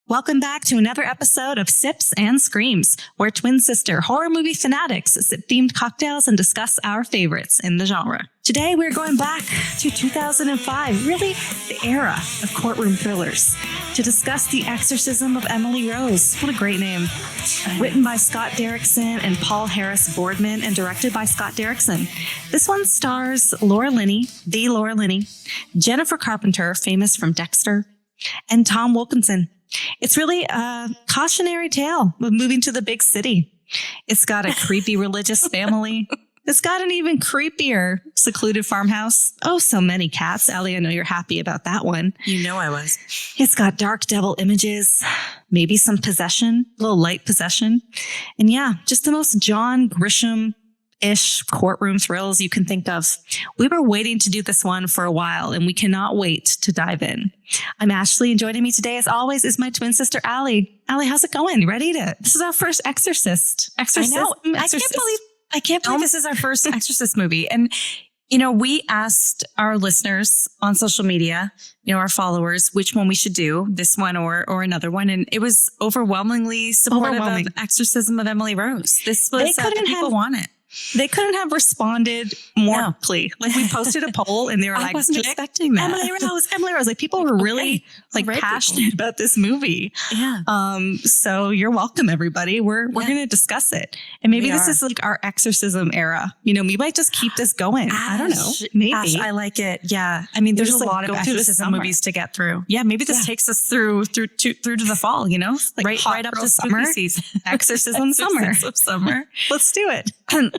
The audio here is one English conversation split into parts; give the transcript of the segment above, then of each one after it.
Welcome back to another episode of Sips and Screams, where twin sister horror movie fanatics sip themed cocktails and discuss our favorites in the genre. Today, we're going back to 2005, really the era of courtroom thrillers, to discuss The Exorcism of Emily Rose. What a great name. Written by Scott Derrickson and Paul Harris Boardman and directed by Scott Derrickson. This one stars Laura Linney, Jennifer Carpenter, famous from Dexter, and Tom Wilkinson. It's really a cautionary tale of moving to the big city. It's got a creepy religious family. It's got an even creepier secluded farmhouse. Oh, so many cats. Allie, I know you're happy about that one. You know I was. It's got dark devil images, maybe some possession, a little light possession. And yeah, just the most John Grisham-ish courtroom thrills you can think of. We were waiting to do this one for a while, and we cannot wait to dive in. I'm Ashley, and joining me today, as always, is my twin sister, Allie. Allie, how's it going? This is our first Exorcist. I know. I can't believe this is our first Exorcist movie. And, you know, we asked our listeners on social media, you know, our followers, which one we should do, this one or another one. And it was overwhelmingly supportive of Exorcism of Emily Rose. This was people want it. They couldn't have responded more quickly. Like, we posted a poll and they were like, I wasn't expecting that. Emily Rose. Like, people were really passionate about this movie. Yeah. So you're welcome, everybody. We're going to discuss it. And maybe this is like our exorcism era. You know, we might just keep this going. I don't know. Maybe. Ash, I like it. Yeah. I mean, there's a lot of exorcism movies to get through. Yeah. Maybe this takes us through to the fall, you know, like right up to summer season. Exorcism summer. Let's do it.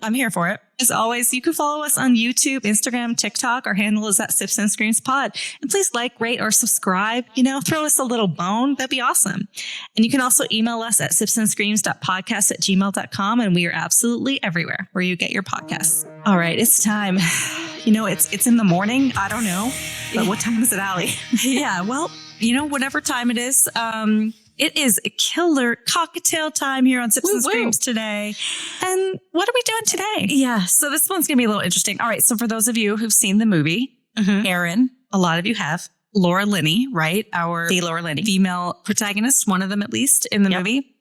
I'm here for it. As always, you can follow us on YouTube, Instagram, TikTok. Our handle is at Sips and Screams Pod. And please like, rate, or subscribe. You know, throw us a little bone. That'd be awesome. And you can also email us at sipsandscreams.podcast@gmail.com. And we are absolutely everywhere where you get your podcasts. All right, it's time. You know, it's in the morning. I don't know. But what time is it, Allie? Yeah, well, you know, whatever time it is, it is a killer cocktail time here on Sips and Screams today. And what are we doing today? Yeah, so this one's going to be a little interesting. All right, so for those of you who've seen the movie, Erin, a lot of you have, Laura Linney, right? The Laura Linney. Female protagonist, one of them at least in the movie.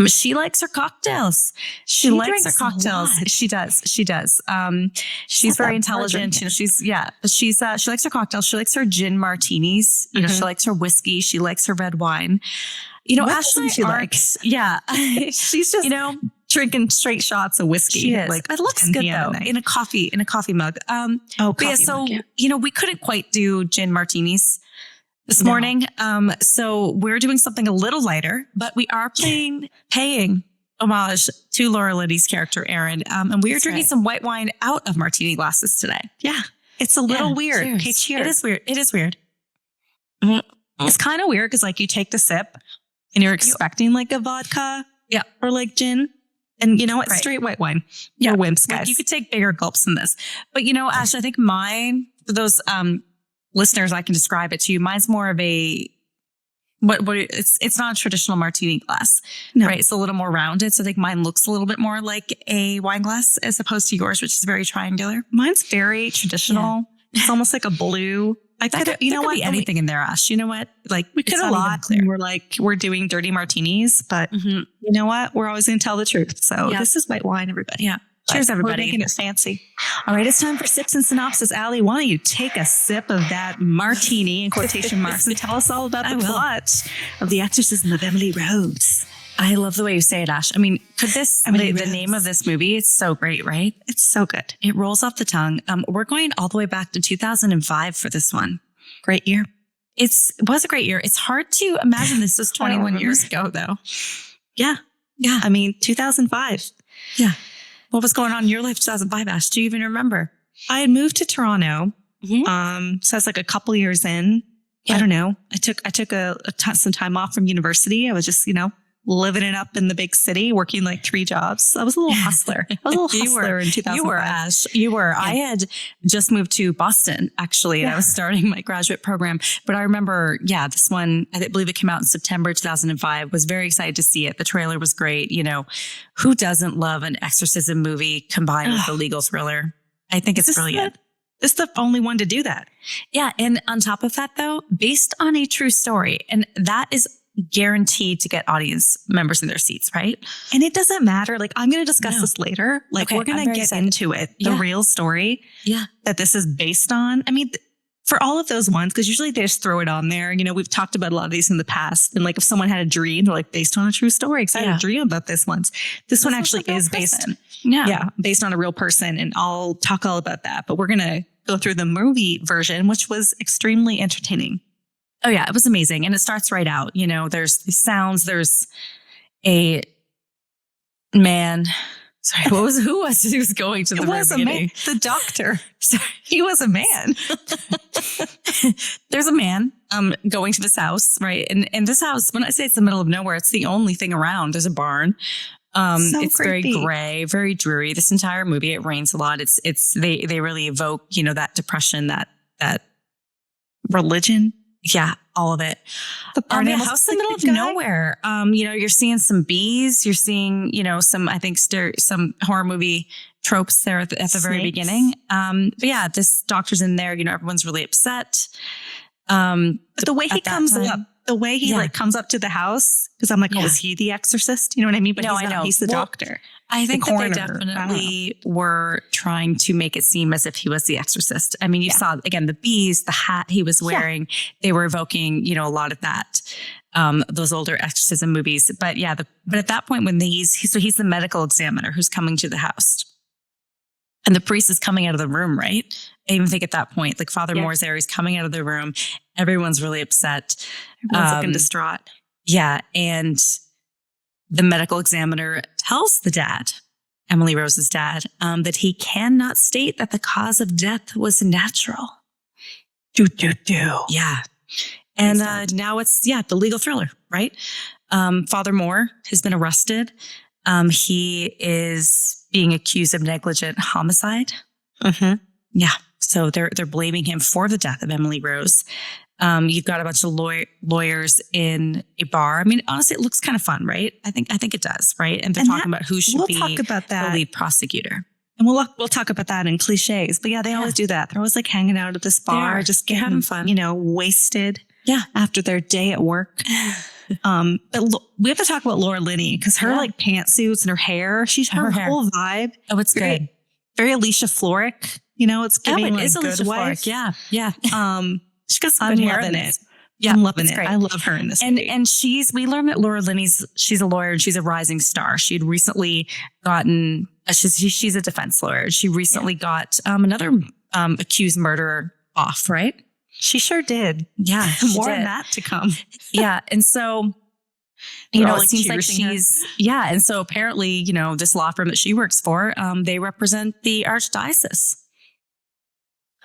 She likes her cocktails. She likes her cocktails. She does. She's very intelligent. You know, she likes her cocktails. She likes her gin martinis. You know, she likes her whiskey. She likes her red wine. You know, Ashley likes. Yeah. She's just, you know, drinking straight shots of whiskey. She is. Like, it looks good though, in a coffee mug. You know, we couldn't quite do gin martinis this morning. So we're doing something a little lighter, but we are paying homage to Laura Linney's character, Erin. And we are drinking some white wine out of martini glasses today. Yeah. It's a little weird. Cheers. Okay, cheers. It is weird. It's kind of weird because, like, you take the sip and you're expecting like a vodka or like gin. And you know what? Straight white wine. Yeah. We're wimps, guys. Like, you could take bigger gulps than this. But, you know, Ash, I think mine, for those listeners, I can describe it to you. Mine's more of a it's not a traditional martini glass, right? It's a little more rounded. So I think mine looks a little bit more like a wine glass as opposed to yours, which is very triangular. Mine's very traditional. Yeah. It's almost like a blue. You know what? Be anything in there, Ash. You know what? Like, we could have lot. We're doing dirty martinis, but you know what? We're always going to tell the truth. So this is white wine, everybody. Yeah. Cheers, everybody. We're making it fancy. All right, it's time for Sips and Synopsis. Allie, why don't you take a sip of that martini in quotation marks and tell us all about the plot of The Exorcism of Emily Rose. I love the way you say it, Ash. I mean, the name of this movie, it's so great, right? It's so good. It rolls off the tongue. We're going all the way back to 2005 for this one. Great year. It was a great year. It's hard to imagine this was 21 years ago, though. Yeah. Yeah. I mean, 2005. Yeah. What was going on in your life 2005, Ash? Do you even remember? I had moved to Toronto. So I was like a couple years in. Yeah. I don't know. I took some time off from university. I was just, you know, living it up in the big city, working like 3 jobs. I was a little hustler. I was a little hustler in 2005. You were, Ash. You were. Yeah. I had just moved to Boston, actually, and I was starting my graduate program. But I remember, this one, I believe it came out in September 2005, was very excited to see it. The trailer was great. You know, who doesn't love an exorcism movie combined with a legal thriller? I think it's brilliant. It's the only one to do that. Yeah. And on top of that, though, based on a true story. And that is guaranteed to get audience members in their seats, right? And it doesn't matter. Like, I'm going to discuss this later. Like, Okay, we're going to get into it. The real story that this is based on. I mean, for all of those ones, because usually they just throw it on there. You know, we've talked about a lot of these in the past. And like, if someone had a dream, they're like, based on a true story, because I had a dream about this once. This one actually is based on a real person. And I'll talk all about that. But we're going to go through the movie version, which was extremely entertaining. Oh yeah, it was amazing. And it starts right out. You know, there's these sounds, there's a man. Sorry, who was he was going to the very beginning? The doctor. Sorry, he was a man. There's a man going to this house, right? And this house, when I say it's the middle of nowhere, it's the only thing around. There's a barn. It's creepy. Very gray, very dreary. This entire movie, it rains a lot. They really evoke, you know, that depression, that religion. Yeah, all of it. The house in the middle of nowhere. You know, you're seeing some bees. You're seeing, you know, some horror movie tropes there at the very beginning. But yeah, this doctor's in there. You know, everyone's really upset. But the way he comes up, the way he like comes up to the house, because I'm like, oh, is he the exorcist? You know what I mean? But he's not. He's the doctor. I think that they definitely were trying to make it seem as if he was the exorcist. I mean, you saw, again, the bees, the hat he was wearing, they were evoking, you know, a lot of that, those older exorcism movies. But yeah, but at that point when he's the medical examiner who's coming to the house. And the priest is coming out of the room, right? I even think at that point, like Father Moore's there, he's coming out of the room. Everyone's really upset. Everyone's looking distraught. Yeah. And the medical examiner tells the dad, Emily Rose's dad, that he cannot state that the cause of death was natural. Yeah. And now it's, the legal thriller, right? Father Moore has been arrested. He is being accused of negligent homicide. Mm-hmm. Yeah. So they're blaming him for the death of Emily Rose. You've got a bunch of lawyers in a bar. I mean, honestly, it looks kind of fun, right? I think it does, right? And they're talking about who should be the lead prosecutor. And we'll talk about that in cliches. But yeah, they always do that. They're always like hanging out at this bar, just having fun, you know, wasted. Yeah. After their day at work. But we have to talk about Laura Linney, because her like pantsuits and her hair, her whole vibe. Oh, it's good. Very Alicia Florrick. You know, it's giving like Good Wife. Yeah. Yeah. She got some good hair in it. Yeah, I'm loving it. Great. I love her in this movie. And we learned that Laura Linney's, she's a lawyer and she's a rising star. She had recently gotten, she's a defense lawyer. She recently got another accused murderer off, right? She sure did. Yeah. More on that to come. Yeah. And so, you know, it seems like she's, and so apparently, you know, this law firm that she works for, they represent the archdiocese.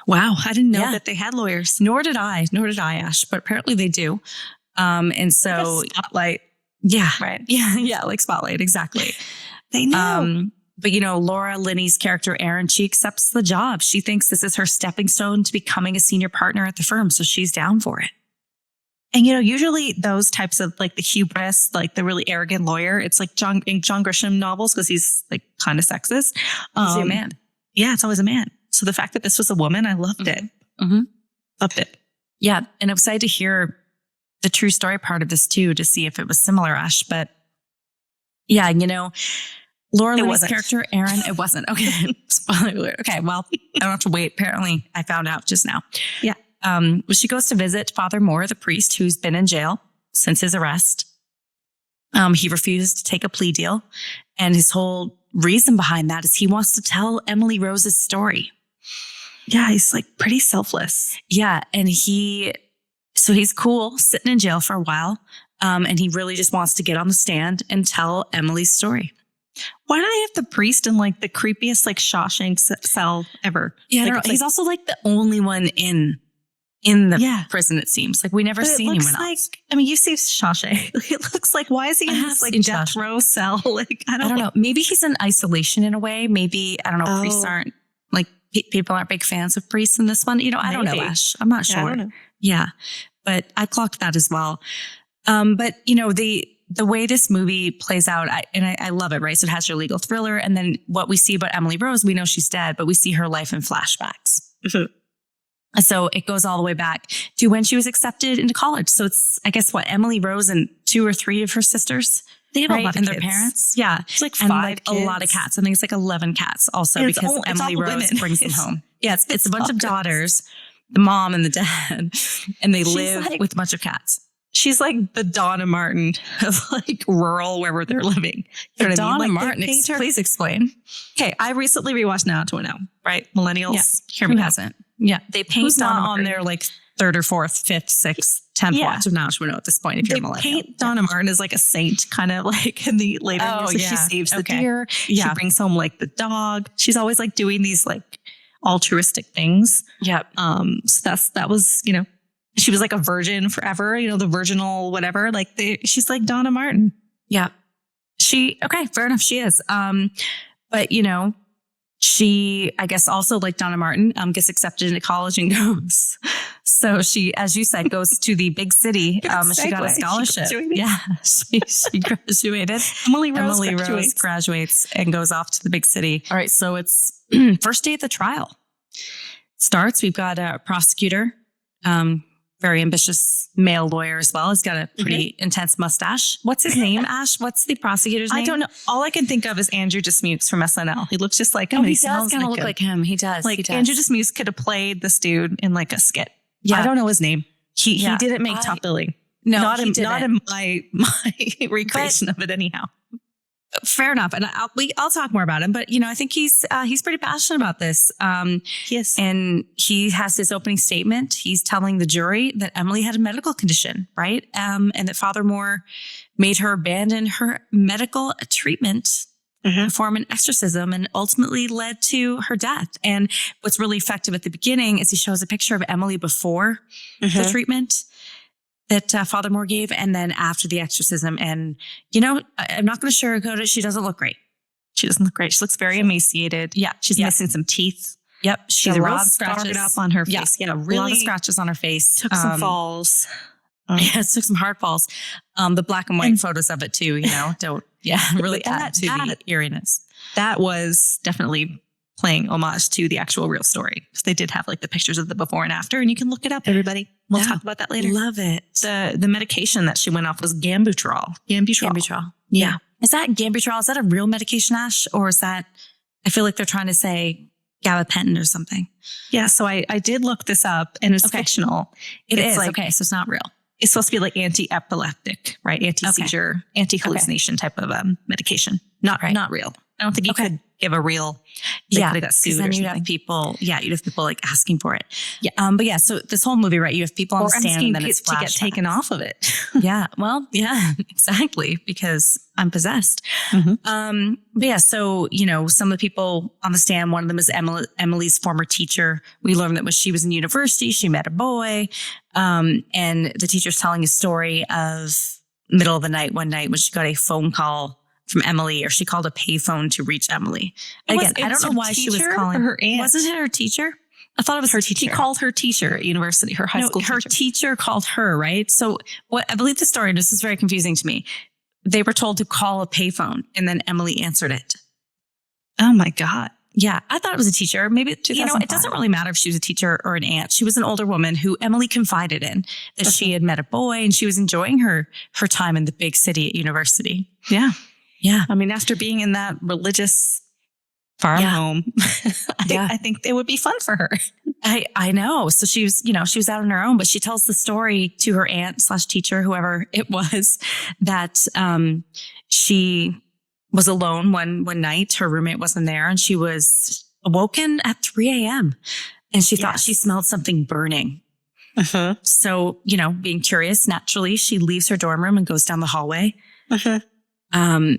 Wow. I didn't know that they had lawyers. Nor did I, Ash, but apparently they do. And so like Spotlight. Yeah. Right. Yeah. Yeah. Like Spotlight. Exactly. They know. But, you know, Laura Linney's character, Erin, she accepts the job. She thinks this is her stepping stone to becoming a senior partner at the firm. So she's down for it. And, you know, usually those types of like the hubris, like the really arrogant lawyer, it's like John Grisham novels, because he's like kind of sexist. He's a man. Yeah, it's always a man. So the fact that this was a woman, I loved it. Mm-hmm. Loved it. Yeah. And I'm excited to hear the true story part of this too, to see if it was similar, Ash. But yeah, you know, Laura Linney's character, Erin, it wasn't. Okay. Spoiler alert. Okay. Well, I don't have to wait. Apparently I found out just now. Yeah. She goes to visit Father Moore, the priest who's been in jail since his arrest. He refused to take a plea deal. And his whole reason behind that is he wants to tell Emily Rose's story. Yeah, he's like pretty selfless. Yeah. And he's cool sitting in jail for a while. And he really just wants to get on the stand and tell Emily's story. Why do they have the priest in like the creepiest like Shawshank cell ever? Yeah, like, he's also like the only one in the prison, it seems. Like we never see anyone else. I mean, you see Shawshank. It looks like, why is he in this like death row cell? Like, I don't know. Maybe he's in isolation in a way. Maybe, I don't know, priests aren't like, people aren't big fans of priests in this one. You know, I don't know, Ash. I'm not sure. I don't know. Yeah. But I clocked that as well. But you know, the way this movie plays out, I love it, right? So it has your legal thriller. And then what we see about Emily Rose, we know she's dead, but we see her life in flashbacks. Mm-hmm. So it goes all the way back to when she was accepted into college. So it's, I guess, Emily Rose and 2 or 3 of her sisters. They have a lot of and kids. their parents. Yeah. It's like 5 and like kids. a lot of cats. I think it's like 11 cats also because Emily Rose brings them home. Yeah. It's a bunch of daughters, the mom and the dad, and they live with a bunch of cats. She's like the Donna Martin of like rural wherever they're living. You know what Donna Martin, please explain. Okay, I recently rewatched Now 210, right? Millennials. Yeah. Who hasn't? Yeah. They paint Who's Donna not Martin on their like 3rd or 4th, 5th, 6th, 10th watch of Now 210 at this point if you're a millennial. They paint Donna Martin as like a saint, kind of like in the later years. Like she saves the deer. Yeah. She brings home like the dog. She's always like doing these like altruistic things. Yeah. So that was, you know, she was like a virgin forever, you know, the virginal whatever. Like she's like Donna Martin. Yeah. Okay, fair enough. She is. But you know, she, I guess also like Donna Martin, gets accepted into college and goes. So she, as you said, goes to the big city. She got a scholarship. She graduated. Emily Rose graduates and goes off to the big city. All right. So it's first day of the trial. Starts. We've got a prosecutor, very ambitious male lawyer as well. He's got a pretty intense mustache. What's his name, Ash? What's the prosecutor's name? I don't know. All I can think of is Andrew Dismukes from SNL. He looks just like him. Oh, he does kind of look like him. He does. Like Andrew Dismukes could have played this dude in like a skit. Yeah. I don't know his name. He didn't make Top Billing. No, not in my recreation of it anyhow. Fair enough. And I'll talk more about him, but you know, I think he's pretty passionate about this. Yes. And he has his opening statement. He's telling the jury that Emily had a medical condition, right? And that Father Moore made her abandon her medical treatment, perform an exorcism, and ultimately led to her death. And what's really effective at the beginning is he shows a picture of Emily before the treatment that Father Moore gave, and then after the exorcism. And, you know, I'm not going to sugarcoat it. She doesn't look great. She doesn't look great. She looks very emaciated. Yeah. She's missing some teeth. Yep. She's real scarred up on her face. Yeah, really. A lot of scratches on her face. Took some falls. Took some hard falls. The black and white photos of it too, you know, really add to the eeriness. That was definitely playing homage to the actual real story. So they did have like the pictures of the before and after, and you can look it up, everybody. We'll talk about that later. Love it. The medication that she went off was Gambutrol. Yeah. Is that Gambutrol? Is that a real medication, Ash? Or is that, I feel like they're trying to say gabapentin or something. Yeah. So I did look this up, and it's fictional. It's like, okay. So it's not real. It's supposed to be like anti-epileptic, right? Anti-seizure, anti-hallucination type of medication. Not real. I don't think you could give a real. They could have got sued. Then you'd have people. Yeah, you'd have people like asking for it. Yeah. But yeah. So this whole movie, right? You have people on the stand, and then it's to get taken off of it. Yeah. Well. Yeah. Exactly. Because I'm possessed. But yeah. So you know, some of the people on the stand. One of them is Emily's former teacher. We learned that when she was in university, she met a boy, and the teacher's telling a story of middle of the night one night when she got a phone call from Emily, or she called a payphone to reach Emily. Again, I don't know why she was calling her aunt. Wasn't it her teacher? I thought it was her teacher. She called her teacher at university, her high school teacher. Her teacher called her, right? So what I believe the story, and this is very confusing to me. They were told to call a payphone, and then Emily answered it. Oh my God. Yeah, I thought it was a teacher. Maybe, you know, it doesn't really matter if she was a teacher or an aunt. She was an older woman who Emily confided in, that she had met a boy and she was enjoying her time in the big city at university. Yeah. Yeah. I mean, after being in that religious farm home, I think it would be fun for her. I know. So she was out on her own, but she tells the story to her aunt / teacher, whoever it was, that she was alone one night. Her roommate wasn't there, and she was awoken at 3 a.m. and she thought she smelled something burning. So, you know, being curious, naturally, she leaves her dorm room and goes down the hallway.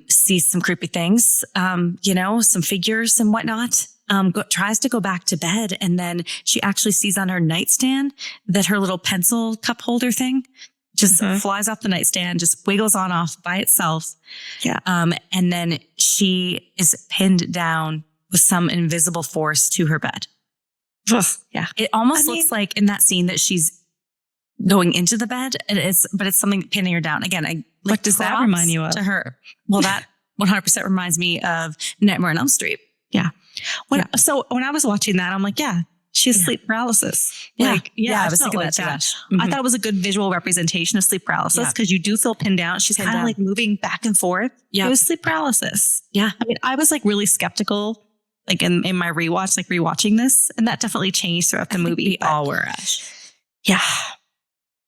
Sees some creepy things, you know, some figures and whatnot. Tries to go back to bed, and then she actually sees on her nightstand that her little pencil cup holder thing just flies off the nightstand, just wiggles on off by itself. Yeah. And then she is pinned down with some invisible force to her bed. Yeah. It almost looks like in that scene that she's going into the bed, but it's something pinning her down. Again, what does that remind you of? To her. Well, that 100% reminds me of Nightmare on Elm Street. Yeah. When I was watching that, I'm like, yeah, She has sleep paralysis. Yeah. Like, I was thinking that too. Mm-hmm. I thought it was a good visual representation of sleep paralysis because you do feel pinned down. She's kind of like moving back and forth. Yeah. It was sleep paralysis. Yeah. I mean, I was like really skeptical, like in my rewatch, like rewatching this. And that definitely changed throughout the movie. We all were, Ash. Yeah.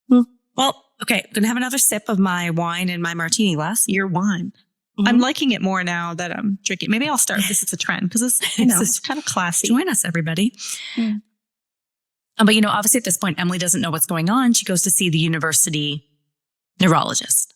Well, okay. I'm going to have another sip of my wine in my martini glass. Your wine. Mm-hmm. I'm liking it more now that I'm drinking. Maybe I'll start this as a trend because it's, it's kind of classy. Join us, everybody. Mm. But, obviously at this point, Emily doesn't know what's going on. She goes to see the university neurologist.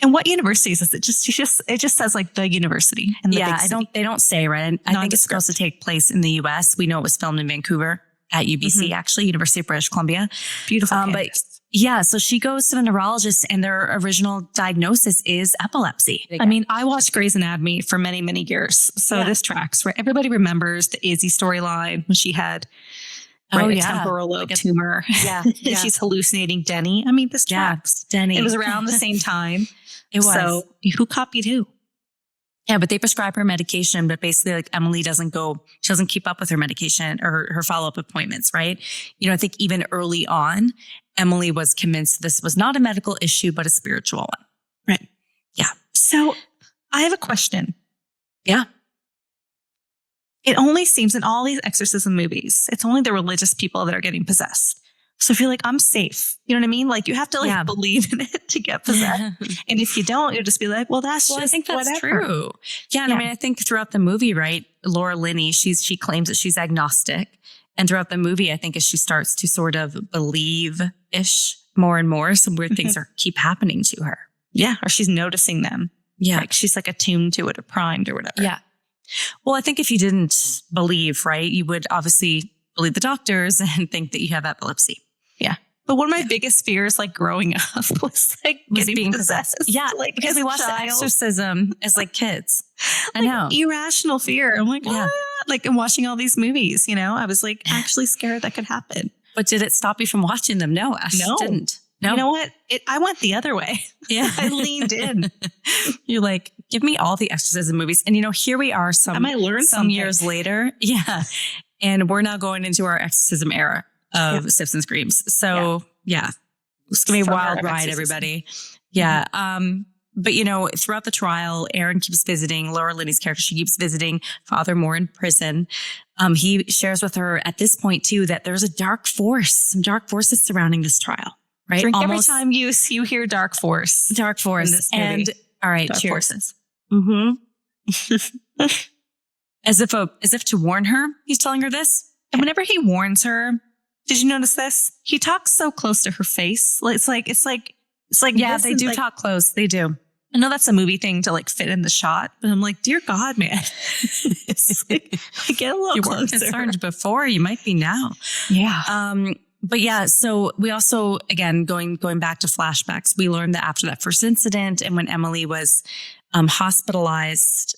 And what university is this? It just says like the university. And the they don't say, right? I think it's supposed to take place in the US. We know it was filmed in Vancouver at UBC, actually, University of British Columbia. Beautiful campus. But yeah, so she goes to the neurologist and their original diagnosis is epilepsy. I mean, I watched Grey's Anatomy for many, many years. So this tracks, right? Everybody remembers the Izzy storyline when she had a temporal lobe tumor. Yeah. She's hallucinating Denny. I mean, this tracks. Denny. It was around the same time. It was. So who copied who? Yeah, but they prescribe her medication, but basically like Emily she doesn't keep up with her medication or her follow-up appointments, right? I think even early on, Emily was convinced this was not a medical issue, but a spiritual one. Right. Yeah. So I have a question. Yeah. It only seems in all these exorcism movies, it's only the religious people that are getting possessed. So I feel like I'm safe. You know what I mean? Like you have to believe in it to get possessed. And if you don't, you'll just be like, well, I think that's whatever. True. Yeah. And I mean, I think throughout the movie, right, Laura Linney, she claims that she's agnostic. And throughout the movie, I think as she starts to sort of believe-ish more and more, some weird things keep happening to her. Yeah. Or she's noticing them. Yeah. Like she's like attuned to it or primed or whatever. Yeah. Well, I think if you didn't believe, right, you would obviously believe the doctors and think that you have epilepsy. Yeah. But one of my biggest fears, like growing up, was being possessed. Yeah, like because we watched The Exorcism as like kids. I know, irrational fear. I'm like, like I'm watching all these movies. I was like actually scared that could happen. But did it stop you from watching them? No, Ash, no, it didn't. No, you know what? I went the other way. Yeah, I leaned in. You're like, give me all the Exorcism movies, and here we are. I might learn some years later. Yeah, and we're now going into our Exorcism era of Sips and Screams. So it's going to be a wild ride, everybody. Yeah. But throughout the trial, Aaron keeps visiting Laura Linney's character. She keeps visiting Father Moore in prison. He shares with her at this point too, that there's some dark forces surrounding this trial, right? Drink every time you hear dark force. Dark force. In this movie. And all right, dark cheers. Forces. Mm-hmm. as if to warn her, he's telling her this. And whenever he warns her, did you notice this? He talks so close to her face. It's like. Yeah, they do talk close. They do. I know that's a movie thing to like fit in the shot, but I'm like, dear God, man, get a little closer. You weren't concerned before, you might be now. Yeah. But yeah, so we also, again, going back to flashbacks, we learned that after that first incident and when Emily was hospitalized,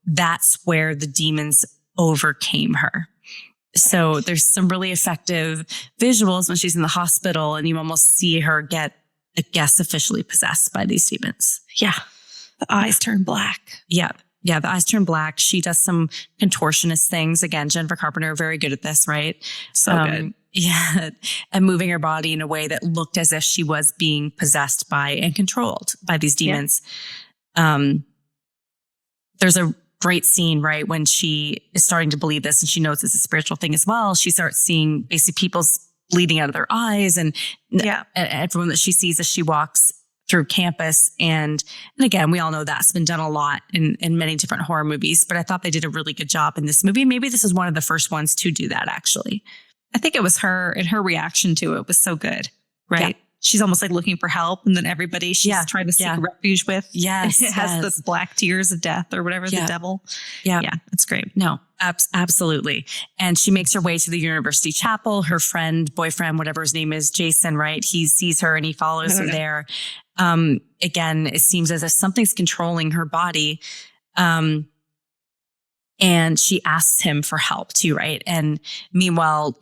that's where the demons overcame her. So there's some really effective visuals when she's in the hospital and you almost see her get, I guess, officially possessed by these demons. Yeah. The eyes turn black. Yeah. Yeah. The eyes turn black. She does some contortionist things. Again, Jennifer Carpenter, very good at this, right? So good. Yeah. And moving her body in a way that looked as if she was being possessed by and controlled by these demons. Yeah. There's a great scene, right? When she is starting to believe this and she knows it's a spiritual thing as well. She starts seeing basically people's bleeding out of their eyes and everyone that she sees as she walks through campus. And again, we all know that's been done a lot in many different horror movies, but I thought they did a really good job in this movie. Maybe this is one of the first ones to do that, actually. I think it was her and her reaction to it was so good, right? Yeah. She's almost like looking for help. And then everybody she's trying to seek refuge with. Yes. It has the black tears of death or whatever, the devil. Yeah. Yeah. It's great. No, absolutely. And she makes her way to the university chapel. Her boyfriend, whatever his name is, Jason, right? He sees her and he follows her there. Again, it seems as if something's controlling her body. And she asks him for help too, right? And meanwhile,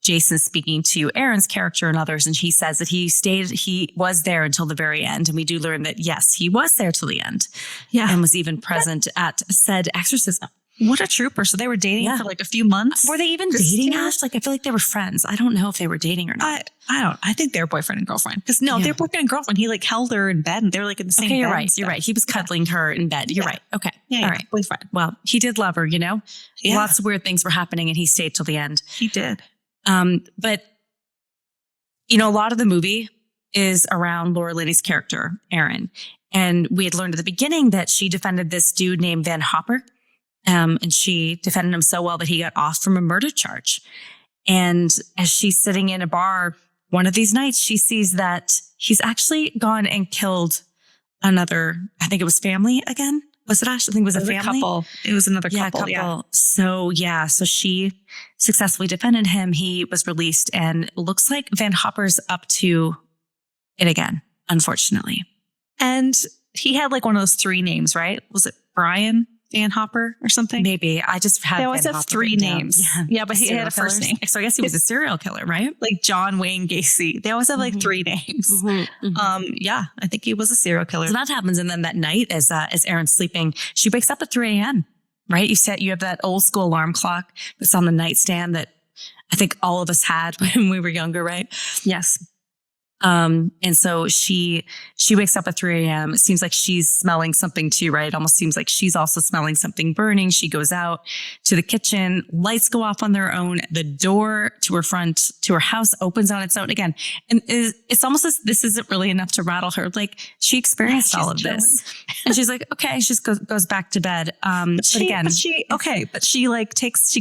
Jason's speaking to Aaron's character and others, and he says that he was there until the very end. And we do learn that, yes, he was there till the end. Yeah. And was even present at said exorcism. What a trooper. So they were dating for like a few months. Were they even dating, Ash? Like, I feel like they were friends. I don't know if they were dating or not. I think they were boyfriend and girlfriend. Because they're boyfriend and girlfriend. He like held her in bed and they were like in the same bed. You're right. You're right. He was cuddling her in bed. You're right. Okay. Yeah. All right. Boyfriend. Well, he did love her, Yeah. Lots of weird things were happening and he stayed till the end. He did. But, a lot of the movie is around Laura Linney's character, Erin. And we had learned at the beginning that she defended this dude named Van Hopper. And she defended him so well that he got off from a murder charge. And as she's sitting in a bar one of these nights, she sees that he's actually gone and killed another, I think it was family again. Was it Ash? I think it was a family. Couple. It was another couple. Yeah. So she successfully defended him. He was released and it looks like Van Hopper's up to it again, unfortunately. And he had like one of those 3 names, right? Was it Brian Van Hopper or something? Maybe. I just had. They always have 3 names. Yeah, but he had a first name. So I guess he was a serial killer, right? Like John Wayne Gacy. They always have like 3 names. Yeah, I think he was a serial killer. So that happens, and then that night, as Erin's sleeping, she wakes up at 3 a.m. Right? You have that old school alarm clock that's on the nightstand that I think all of us had when we were younger, right? Yes. And so she wakes up at 3 a.m. It seems like she's smelling something too, right? It almost seems like she's also smelling something burning. She goes out to the kitchen, lights go off on their own. The door to her house opens on its own again. And it's almost as this isn't really enough to rattle her. Like she experienced all of this and she's like, okay, she just goes back to bed. She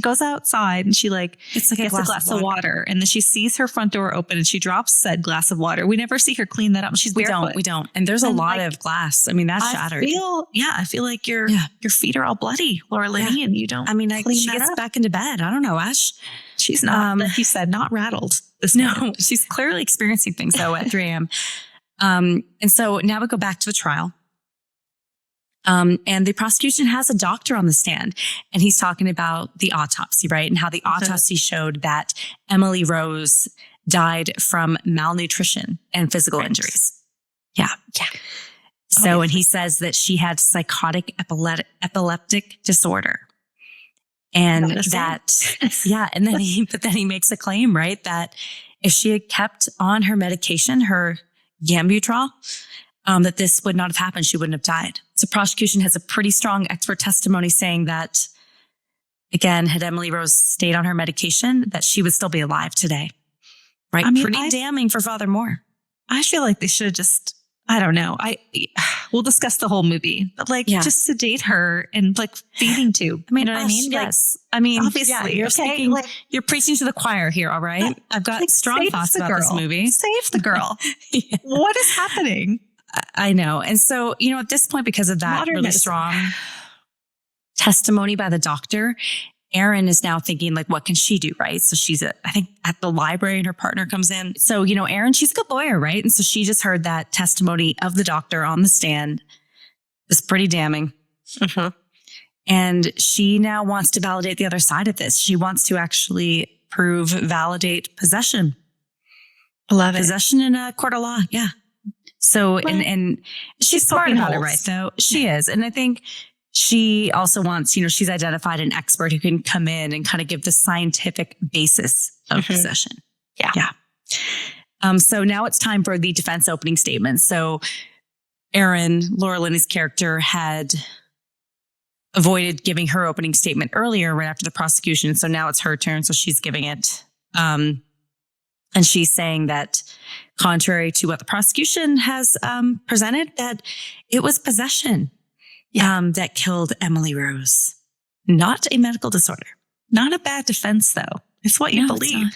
goes outside and she gets a glass of water and then she sees her front door open and she drops said glass of water. We never see her clean that up. She's barefoot. We don't. And there's a lot of glass. I mean, that's shattered. I feel like your feet are all bloody, Laura Linney, and you don't. I mean, she gets back into bed. I don't know, Ash. She's not, like you said, not rattled. She's clearly experiencing things though at 3 a.m. And so now we go back to the trial. And the prosecution has a doctor on the stand and he's talking about the autopsy, right? And how the autopsy showed that Emily Rose died from malnutrition and physical injuries. Yeah. So, and he says that she had psychotic epileptic disorder. And and then he makes a claim, right? That if she had kept on her medication, her Gambutrol, that this would not have happened. She wouldn't have died. So prosecution has a pretty strong expert testimony saying that, again, had Emily Rose stayed on her medication, that she would still be alive today. Right. I mean, pretty damning for Father Moore. I feel like they should have just, I don't know. We'll discuss the whole movie, but just sedate her and feeding tube. I mean, you know what I mean? Yes. Obviously, you're speaking, you're preaching to the choir here. All right. I've got strong thoughts about this movie. Save the girl. What is happening? I know. And so, at this point, because of that really strong testimony by the doctor, Erin is now thinking, what can she do, right? So she's, I think, at the library and her partner comes in. So, Erin, she's a good lawyer, right? And so she just heard that testimony of the doctor on the stand. It's pretty damning. And she now wants to validate the other side of this. She wants to actually validate possession. I love it. Possession in a court of law. Yeah. So, and she's smart about it, right? Though she is. And I think she also wants, she's identified an expert who can come in and kind of give the scientific basis of possession. Yeah. So now it's time for the defense opening statement. So Erin, Laura Linney's character, had avoided giving her opening statement earlier, right after the prosecution. So now it's her turn. So she's giving it. And she's saying that, contrary to what the prosecution has presented, that it was possession that killed Emily Rose, not a medical disorder. Not a bad defense, though. It's what you believe.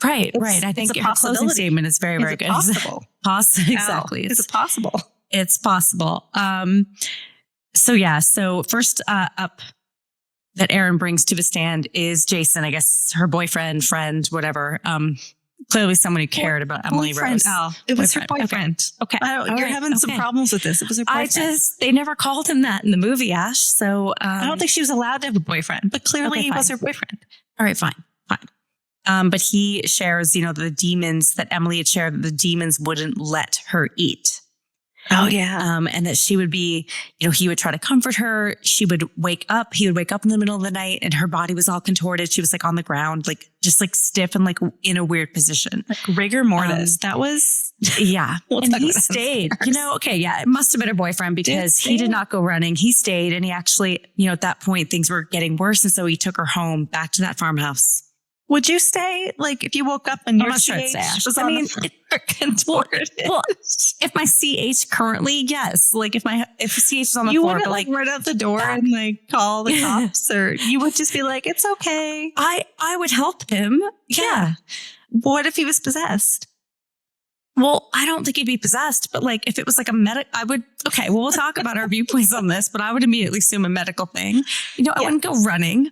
Right. I think her closing statement is very, very good. Possible. Exactly. Is it possible? It's possible. So first up that Erin brings to the stand is Jason, I guess her boyfriend, friend, whatever. Clearly someone who cared about Emily Rose. It was her boyfriend. Okay. You're having some problems with this. It was her boyfriend. They never called him that in the movie, Ash. So I don't think she was allowed to have a boyfriend, but clearly he was her boyfriend. All right, fine. But he shares, the demons that Emily had shared, that the demons wouldn't let her eat. Oh, yeah. And that she would be, he would try to comfort her. He would wake up in the middle of the night and her body was all contorted. She was like on the ground, like just like stiff and like in a weird position. Like rigor mortis. That was. Yeah. And he stayed, it must have been her boyfriend because he did not go running. He stayed and he actually, at that point things were getting worse. And so he took her home back to that farmhouse. Would you stay, like, if you woke up and your CH was on the floor? Well, if my CH currently, yes. Like, if CH is on the floor. You wouldn't, like, run out the door and, like, call the cops? Or you would just be like, it's okay. I would help him. Yeah. What if he was possessed? Well, I don't think he'd be possessed, but, like, if it was, like, we'll talk about our viewpoints on this, but I would immediately assume a medical thing. I wouldn't go running.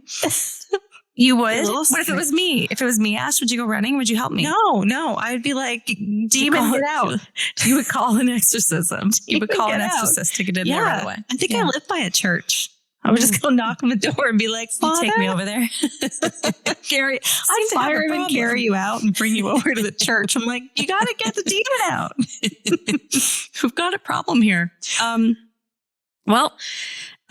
You would? What if it was me? If it was me, Ash, would you go running? Would you help me? No. I would be like, demon, get out. You would call an exorcism. You would call an exorcist to get in there right away. I think I live by a church. I would just go knock on the door and be like, Father, you take me over there. I'd fire him and carry you out and bring you over to the church. I'm like, you got to get the demon out. We've got a problem here.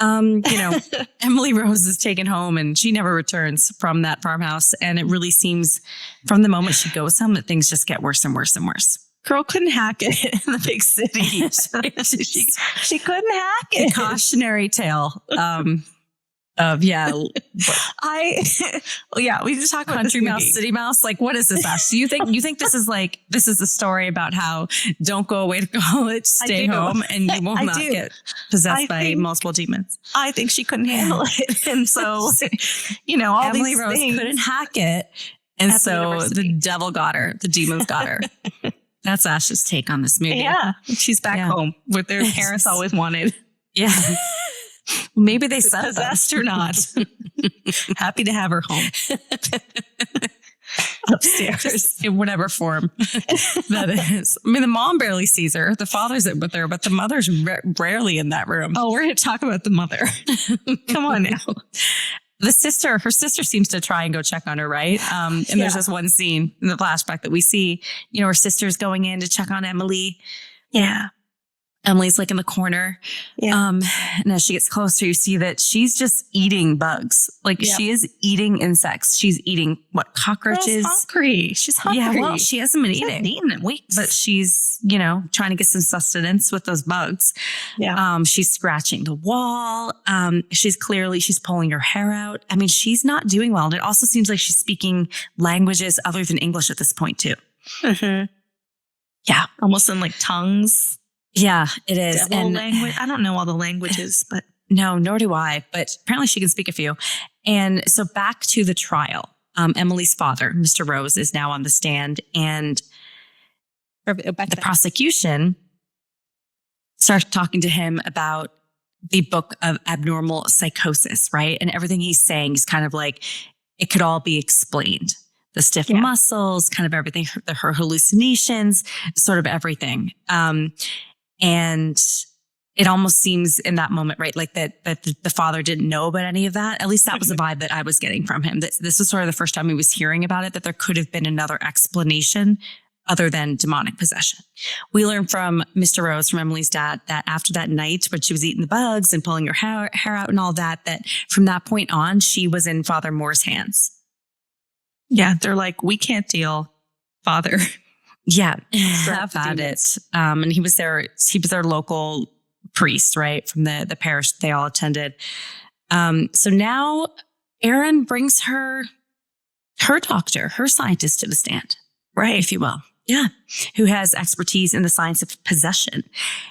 Emily Rose is taken home and she never returns from that farmhouse. And it really seems from the moment she goes home that things just get worse and worse and worse. Girl couldn't hack it in the big city. she couldn't hack it. A cautionary tale. We just talk about country mouse, city mouse. Like, what is this, Ash? Do you think this is a story about how don't go away to college, stay home, and you will not get possessed by multiple demons? I think she couldn't handle it, and so all Emily these Rose things couldn't hack it, and so the devil got her. The demons got her. That's Ash's take on this movie. Yeah, she's back home with their parents always wanted. Yeah. Maybe they said possessed or not. Happy to have her home. Upstairs. In whatever form that is. I mean, the mom barely sees her. The father's with her, but the mother's rarely in that room. Oh, we're going to talk about the mother. Come on now. Her sister seems to try and go check on her, right? And there's this one scene in the flashback that we see, her sister's going in to check on Emily. Yeah. Emily's like in the corner. Yeah. And as she gets closer, you see that she's just eating bugs. Like she is eating insects. She's eating cockroaches. She's hungry. Yeah, well, she hasn't been eating. Eaten in weeks. But she's, trying to get some sustenance with those bugs. Yeah. She's scratching the wall. She's pulling her hair out. I mean, she's not doing well. And it also seems like she's speaking languages other than English at this point too. Mm-hmm. Yeah. Almost in like tongues. Yeah, it is. And language. I don't know all the languages, but no, nor do I. But apparently she can speak a few. And so back to the trial. Emily's father, Mr. Rose, is now on the stand, and the prosecution starts talking to him about the book of abnormal psychosis, right? And everything he's saying is kind of like it could all be explained. The stiff muscles, kind of everything, her hallucinations, sort of everything. And it almost seems in that moment, right, like that the father didn't know about any of that. At least that was the vibe that I was getting from him. This was sort of the first time he was hearing about it, that there could have been another explanation other than demonic possession. We learned from Mr. Rose, from Emily's dad, that after that night when she was eating the bugs and pulling her hair out and all that from that point on, she was in Father Moore's hands. Yeah, they're like, we can't deal, Father. Yeah, have at it. And he was their local priest, right, from the parish they all attended. So now Erin brings her doctor, her scientist to the stand, right, if you will. Yeah, who has expertise in the science of possession.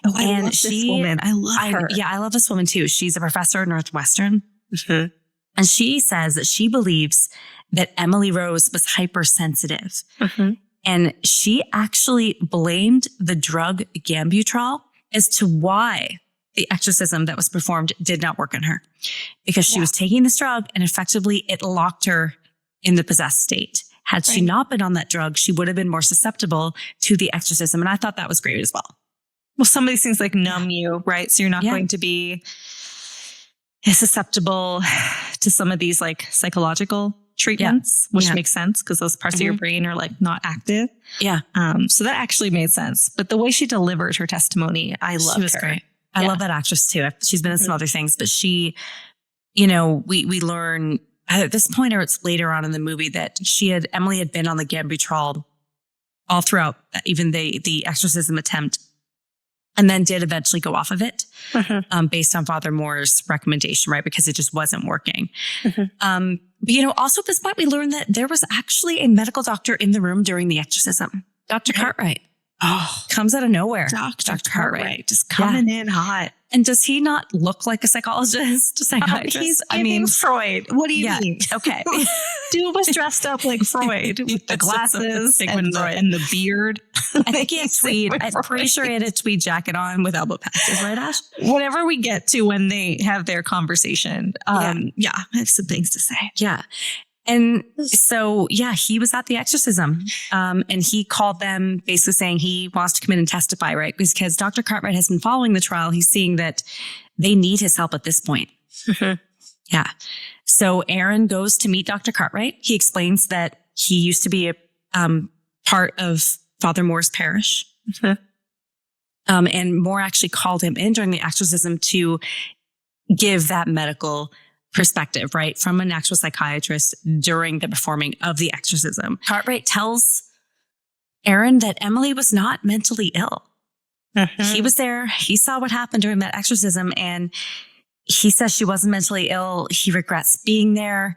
Oh, I love this woman. I love her. Yeah, I love this woman too. She's a professor at Northwestern. Mm-hmm. And she says that she believes that Emily Rose was hypersensitive. Mm-hmm. And she actually blamed the drug Gambutrol as to why the exorcism that was performed did not work on her. Because she was taking this drug and effectively it locked her in the possessed state. Had she not been on that drug, she would have been more susceptible to the exorcism. And I thought that was great as well. Well, some of these things like numb you, right? So you're not going to be susceptible to some of these like psychological treatments, which makes sense because those parts of your brain are like not active. Yeah. So that actually made sense. But the way she delivered her testimony, I loved her. She was great. I love that actress too. She's been in some other things, but she, we learn at this point, or it's later on in the movie, that Emily had been on the Gambutrol all throughout, even the exorcism attempt, and then did eventually go off of it based on Father Moore's recommendation, right? Because it just wasn't working. But, also at this point, we learned that there was actually a medical doctor in the room during the exorcism. Dr. Cartwright. Oh, comes out of nowhere. Dr. Cartwright just coming in hot. And does he not look like a psychologist, psychiatrist? Freud. What do you mean? Okay. Dude was dressed up like Freud with the glasses and the beard. I think he had tweed. I'm pretty sure he had a tweed jacket on with elbow patches, right, Ash? Whatever we get to when they have their conversation. I have some things to say. Yeah. And so, he was at the exorcism, and he called them basically saying he wants to come in and testify, right? Because Dr. Cartwright has been following the trial. He's seeing that they need his help at this point. Yeah. So Aaron goes to meet Dr. Cartwright. He explains that he used to be a part of Father Moore's parish. And Moore actually called him in during the exorcism to give that medical perspective, right, from an actual psychiatrist during the performing of the exorcism. Cartwright tells Aaron that Emily was not mentally ill. He was there. He saw what happened during that exorcism, and he says she wasn't mentally ill. He regrets being there.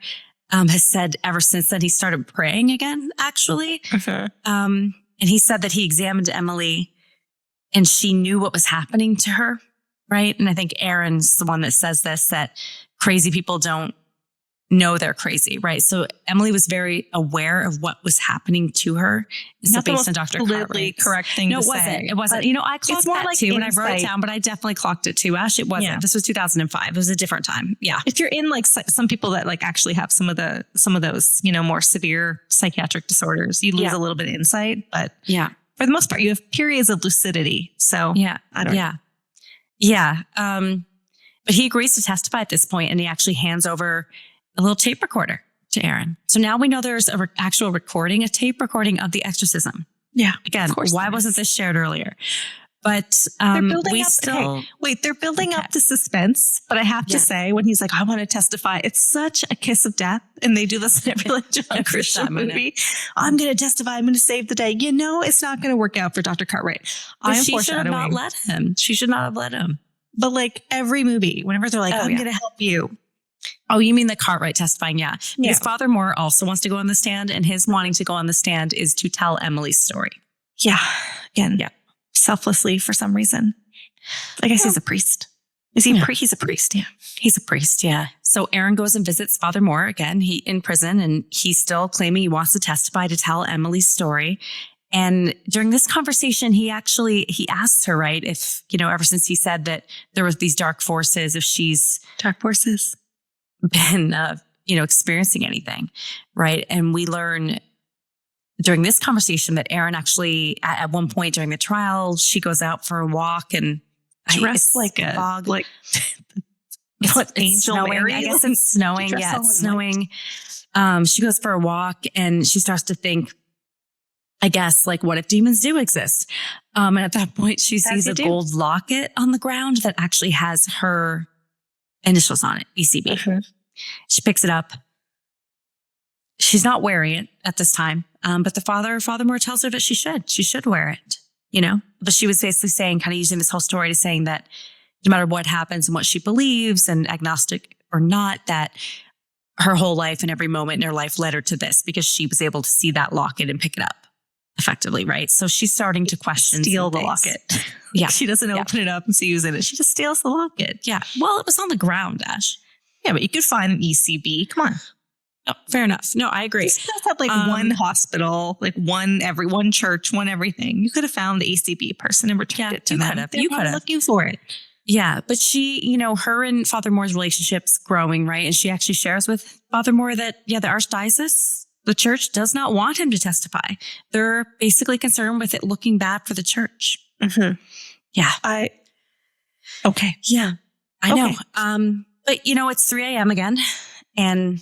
Has said ever since then he started praying again, actually. And he said that he examined Emily and she knew what was happening to her, right? And I think Aaron's the one that says this, that crazy people don't know they're crazy, right? So Emily was very aware of what was happening to her. So based on Dr. Cartwright's correct thing to say. It wasn't. I clocked that too when I wrote it down, but I definitely clocked it too, Ash. It wasn't. Yeah. This was 2005. It was a different time. Yeah. If you're in like some people that like actually have some of those, more severe psychiatric disorders, you lose a little bit of insight, but for the most part, you have periods of lucidity. So I don't know. Yeah. But he agrees to testify at this point, and he actually hands over a little tape recorder to Aaron. So now we know there's a actual recording, a tape recording of the exorcism. Yeah. Again, why wasn't this shared earlier? But they're building they're building up the suspense. But I have to say, when he's like, I want to testify, it's such a kiss of death. And they do this in every John Christian movie. I'm going to testify. I'm going to save the day. It's not going to work out for Dr. Cartwright. She should have not let him. She should not have let him. But like every movie, whenever they're like, I'm going to help you. Oh, you mean the Cartwright testifying? Yeah. Because Father Moore also wants to go on the stand, and his wanting to go on the stand is to tell Emily's story. Yeah. Again, selflessly for some reason. I guess he's a priest. Is he? He's a priest. Yeah. He's a priest. Yeah. So Aaron goes and visits Father Moore again. He in prison, and he's still claiming he wants to testify to tell Emily's story. And during this conversation, he asks her, right, if, ever since he said that there was these dark forces, if she's been, experiencing anything, right? And we learn during this conversation that Aaron actually, at one point during the trial, she goes out for a walk and dressed like a fog, like it's snowing. I guess it's snowing. Yeah, it's snowing. She goes for a walk and she starts to think, I guess, like, what if demons do exist? And at that point, she sees a gold locket on the ground that actually has her initials on it, ECB. She picks it up. She's not wearing it at this time, but Father Moore tells her that she should wear it, But she was basically saying, kind of using this whole story to saying that no matter what happens and what she believes, and agnostic or not, that her whole life and every moment in her life led her to this because she was able to see that locket and pick it up. Effectively, right? So she's starting to steal the locket. Yeah. She doesn't open it up and see who's in it. She just steals the locket. Yeah. Well, it was on the ground, Ash. Yeah, but you could find an ECB. Come on. Oh, fair enough. No, I agree. You just have like one hospital, like one church, one everything. You could have found the ECB person and returned it to them. You could have. Looking for it. Yeah, but she, her and Father Moore's relationship's growing, right? And she actually shares with Father Moore that, the archdiocese, the church, does not want him to testify. They're basically concerned with it looking bad for the church. Yeah. Okay. Yeah, I know. But, it's 3 a.m. again, and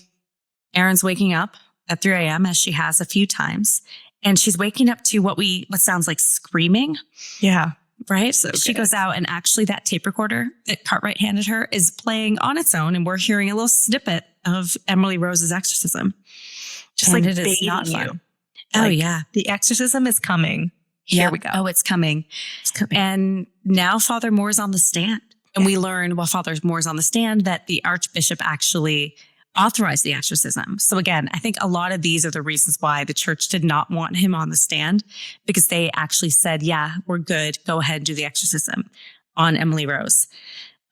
Erin's waking up at 3 a.m. as she has a few times. And she's waking up to what sounds like screaming. Yeah. Right? So she goes out, and actually that tape recorder that Cartwright handed her is playing on its own. And we're hearing a little snippet of Emily Rose's exorcism. Just and like it is not fun. you. Oh, Like, yeah. The exorcism is coming. Here we go. Oh, it's coming. It's coming. And now Father Moore's on the stand. And we learn while Father Moore's on the stand that the Archbishop actually authorized the exorcism. So again, I think a lot of these are the reasons why the church did not want him on the stand, because they actually said, yeah, we're good. Go ahead and do the exorcism on Emily Rose.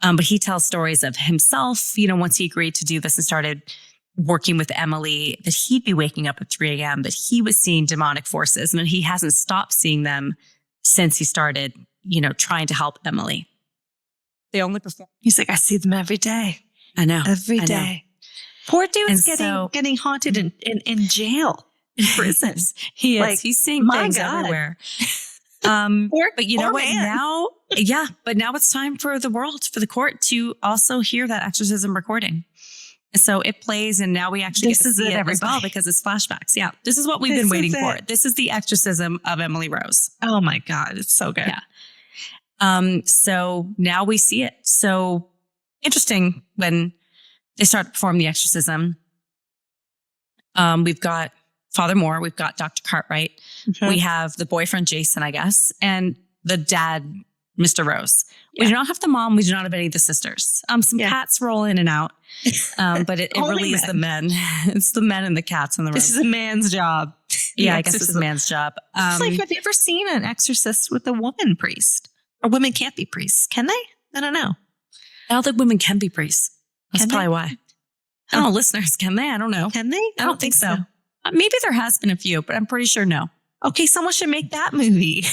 But he tells stories of himself, once he agreed to do this and started working with Emily, that he'd be waking up at 3 a.m., that he was seeing demonic forces, and that he hasn't stopped seeing them since he started, trying to help Emily. They only perform. He's like, I see them every day. I know. Every day. Poor dude's And getting haunted in jail, in prison. He is. Like, He's seeing my things God. everywhere. But you know poor what? man. Now, but now it's time for the court to also hear that exorcism recording. So it plays, and now we actually get to see it as well, because it's flashbacks. Yeah, this is what we've been waiting for. This is the exorcism of Emily Rose. Oh my God, it's so good. Yeah. So now we see it. So interesting when they start to perform the exorcism. We've got Father Moore, we've got Dr. Cartwright, we have the boyfriend Jason, I guess, and the dad, Mr. Rose. Yeah. We do not have the mom. We do not have any of the sisters. Some cats roll in and out, but it really is the men. It's the men and the cats in the room. This is a man's job. I guess it's a man's job. It's like, have you ever seen an exorcist with a woman priest? Or women can't be priests, can they? I don't know. I don't think women can be priests. That's Can probably they? why. I don't know, listeners, can they? I don't know. Can they? I don't think so. Maybe there has been a few, but I'm pretty sure no. Okay, someone should make that movie.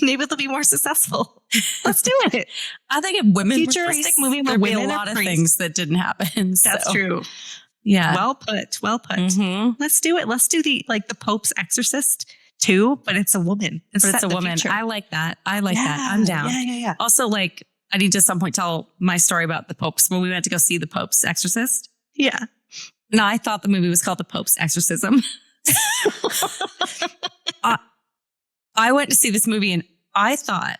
Maybe they'll be more successful. Let's do it. I think if women Futuristic were priests, movie where there'd be a women are lot of priests. things that didn't happen. That's true. Yeah. Well put. Well put. Mhm. Let's do it. Let's do the Pope's Exorcist too, but it's a woman. But it's a woman. I like that. I'm down. Yeah. Also, I need to at some point tell my story about the Pope's when we went to go see the Pope's Exorcist. Yeah. No, I thought the movie was called The Pope's Exorcism. I went to see this movie, and I thought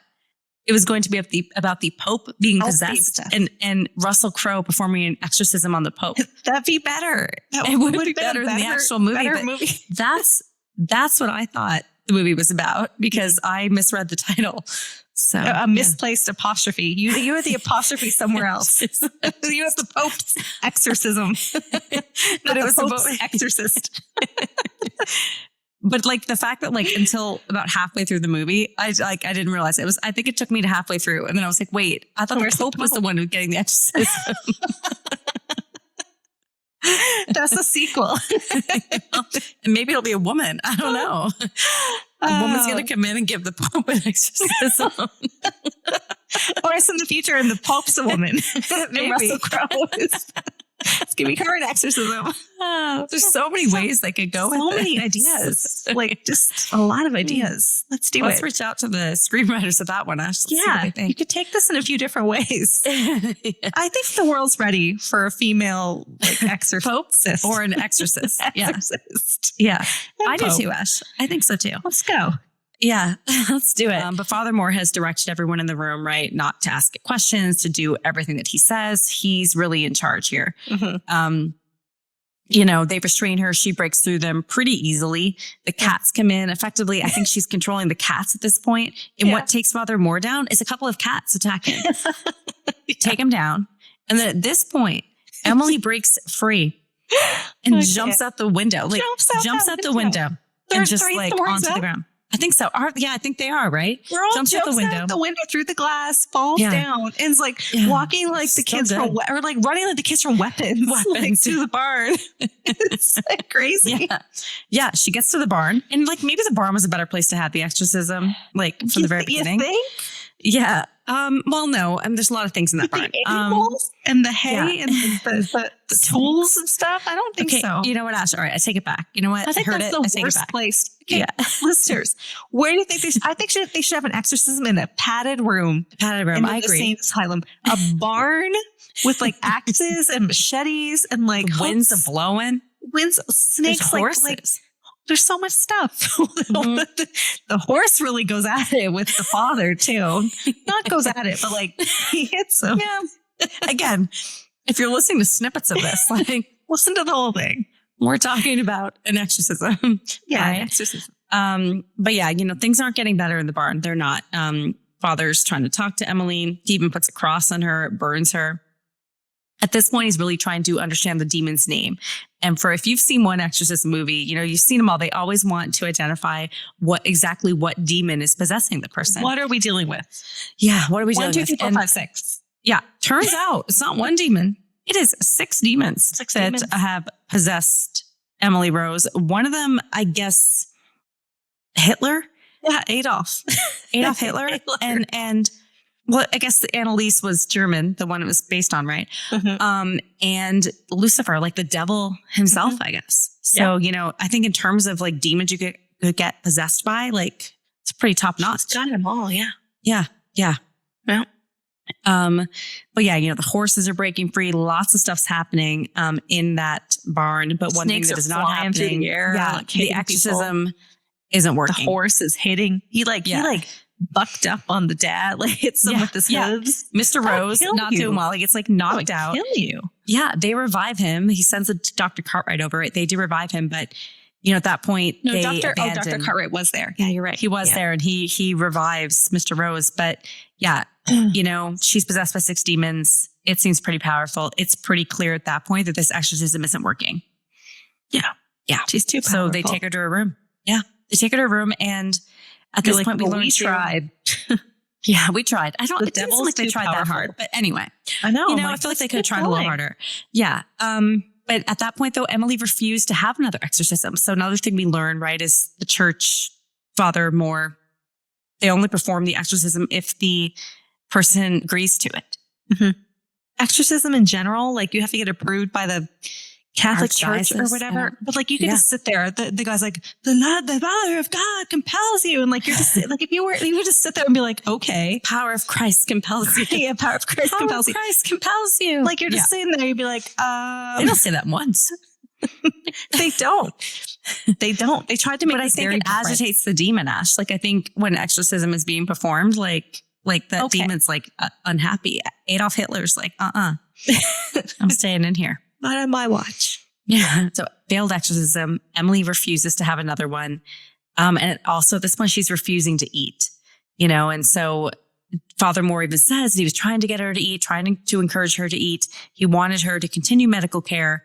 it was going to be about the Pope being possessed and Russell Crowe performing an exorcism on the Pope. That'd be better. It would be better than the actual movie. That's what I thought the movie was about, because I misread the title. So a misplaced apostrophe. You had the apostrophe somewhere else. You have the Pope's exorcism. But it was the Pope's exorcist. But the fact that until about halfway through the movie, I didn't realize it was. I think it took me to halfway through, and then I was like, "Wait, I thought the Pope was the one who was getting the exorcism." That's a sequel. And maybe it'll be a woman. I don't know. A woman's going to come in and give the Pope an exorcism. Or it's in the future, and the Pope's a woman. And Russell Crowe is giving her an exorcism. There's so many ways they could go with it. So many ideas. Just a lot of ideas. Let's do it. Let's reach out to the screenwriters of that one, Ash. Let's see what they think. You could take this in a few different ways. Yeah. I think the world's ready for a female exorcist. Or an exorcist. Exorcist. Yeah. And I do Pope. too, Ash. I think so too. Let's go. Yeah, let's do it. But Father Moore has directed everyone in the room, right, not to ask questions, to do everything that he says. He's really in charge here. Mm-hmm. They restrain her. She breaks through them pretty easily. The cats come in. Effectively, I think she's controlling the cats at this point. And what takes Father Moore down is a couple of cats attacking. Take him down. And then at this point, Emily breaks free and jumps out the window. Jumps out the window. And just onto the ground. I think so. I think they are, right? Girl jumps out the window through the glass, falls down, and is walking the kids from or running like the kids from weapons to the barn. It's crazy. Yeah. She gets to the barn, and maybe the barn was a better place to have the exorcism, from the very beginning. You think? Yeah. Well, no. There's a lot of things in that barn. The animals and the hay and the tools and stuff. I don't think so. You know what, Ash? All right, I take it back. You know what? I think that's the worst place. Okay, listeners, where do you think I think they should have an exorcism in a padded room. I agree. Insane asylum. A barn with axes and machetes and the winds are blowing. snakes, horses. like there's so much stuff. The horse really goes at it with the father too. Not goes at it, but like he hits him. Yeah. Again, if you're listening to snippets of this, like Listen to the whole thing. we're talking about an exorcism. Yeah, right? an exorcism. But yeah, things aren't getting better in the barn. They're not. Father's trying to talk to Emily. He even puts a cross on her, burns her. At this point, he's really trying to understand the demon's name. And if you've seen one exorcism movie, you've seen them all. They always want to identify what demon is possessing the person. What are we dealing with? Yeah, what are we dealing 1, 2, with? 3, 4, 5, 6. Yeah, turns out it's not one demon. It is 6 demons that demons. have possessed Emily Rose. One of them, I guess, Hitler. Yeah, Adolf Hitler. And well, I guess Annalise was German, the one it was based on, right? Mm-hmm. And Lucifer, like the devil himself, I guess. So, I think in terms of like demons you could get possessed by, like it's pretty top notch. Got them all, yeah. Yeah. Yeah. But yeah, the horses are breaking free. Lots of stuff's happening in that barn. But one thing that is not happening through the air, like, the exorcism isn't working. The horse is hitting. He bucked up on the dad, like hits him with his hooves. Mr. Rose, not doing well. He gets like knocked out. Kill you. Yeah, they revive him. He sends Dr. Cartwright over it. They do revive him, but at that point, they abandon. Dr. Cartwright was there. Yeah, you're right. He was there, and he revives Mr. Rose. But yeah, she's possessed by 6 demons. It seems pretty powerful. It's pretty clear at that point that this exorcism isn't working. Yeah, she's too powerful. So they take her to her room. Yeah, they take her to her room, and at this point, we tried. Yeah, we tried. It didn't seem like they tried that hard. But anyway, I know. I feel like they could have tried a little harder. Yeah. But at that point, though, Emily refused to have another exorcism. So another thing we learn, right, is the church, Father Moore, they only perform the exorcism if the person agrees to it. Mm-hmm. Exorcism in general, like you have to get approved by the Catholic Church or whatever. But like you can just sit there. The guy's like, the power of God compels you. And like you're just like you would just sit there and be like, okay. Power of Christ compels you. Yeah, power of Christ compels you. Christ compels you. Like you're just sitting there, you'd be like, they don't say that once. They don't. They tried to make but I think it agitates the demon, Ash. Like I think when exorcism is being performed, like that demon's like unhappy. Adolf Hitler's like, I'm staying in here. Not on my watch. Yeah. So failed exorcism. Emily refuses to have another one. And also at this point, she's refusing to eat, and so Father Moore even says he was trying to get her to eat, trying to encourage her to eat. He wanted her to continue medical care.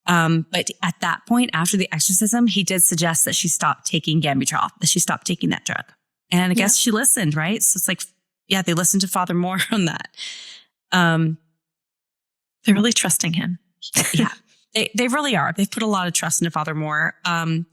But at that point, after the exorcism, he did suggest that she stop taking Gambutrol, that she stopped taking that drug. And I guess she listened, right? So it's like, yeah, they listened to Father Moore on that. They're really trusting him. Yeah, they really are. They've put a lot of trust into Father Moore. When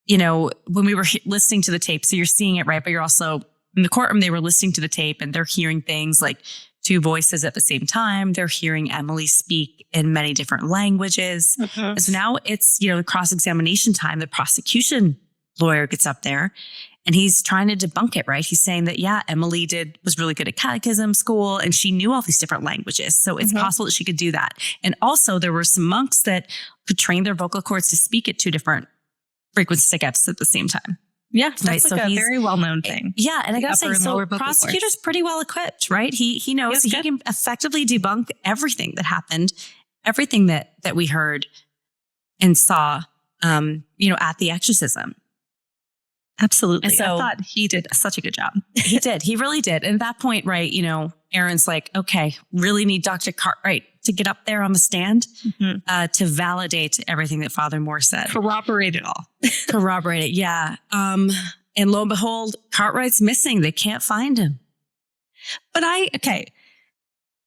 we were listening to the tape, so you're seeing it, right? But you're also in the courtroom, they were listening to the tape and they're hearing things like 2 voices at the same time. They're hearing Emily speak in many different languages. Mm-hmm. So now it's, the cross-examination time. The prosecution lawyer gets up there and he's trying to debunk it, right? He's saying that, yeah, Emily was really good at catechism school and she knew all these different languages. So it's possible that she could do that. And also there were some monks that could train their vocal cords to speak at 2 different frequency Fs at the same time. Yeah, that's like a very well-known thing. Yeah, and I gotta say, so prosecutor's pretty well equipped, right? He knows he can effectively debunk everything that happened, everything that we heard and saw, at the exorcism. Absolutely. So, I thought he did such a good job. He did. He really did. And at that point, right, Aaron's like, okay, really need Dr. Cartwright to get up there on the stand to validate everything that Father Moore said. Corroborate it all. Corroborate it, yeah. And lo and behold, Cartwright's missing. They can't find him. But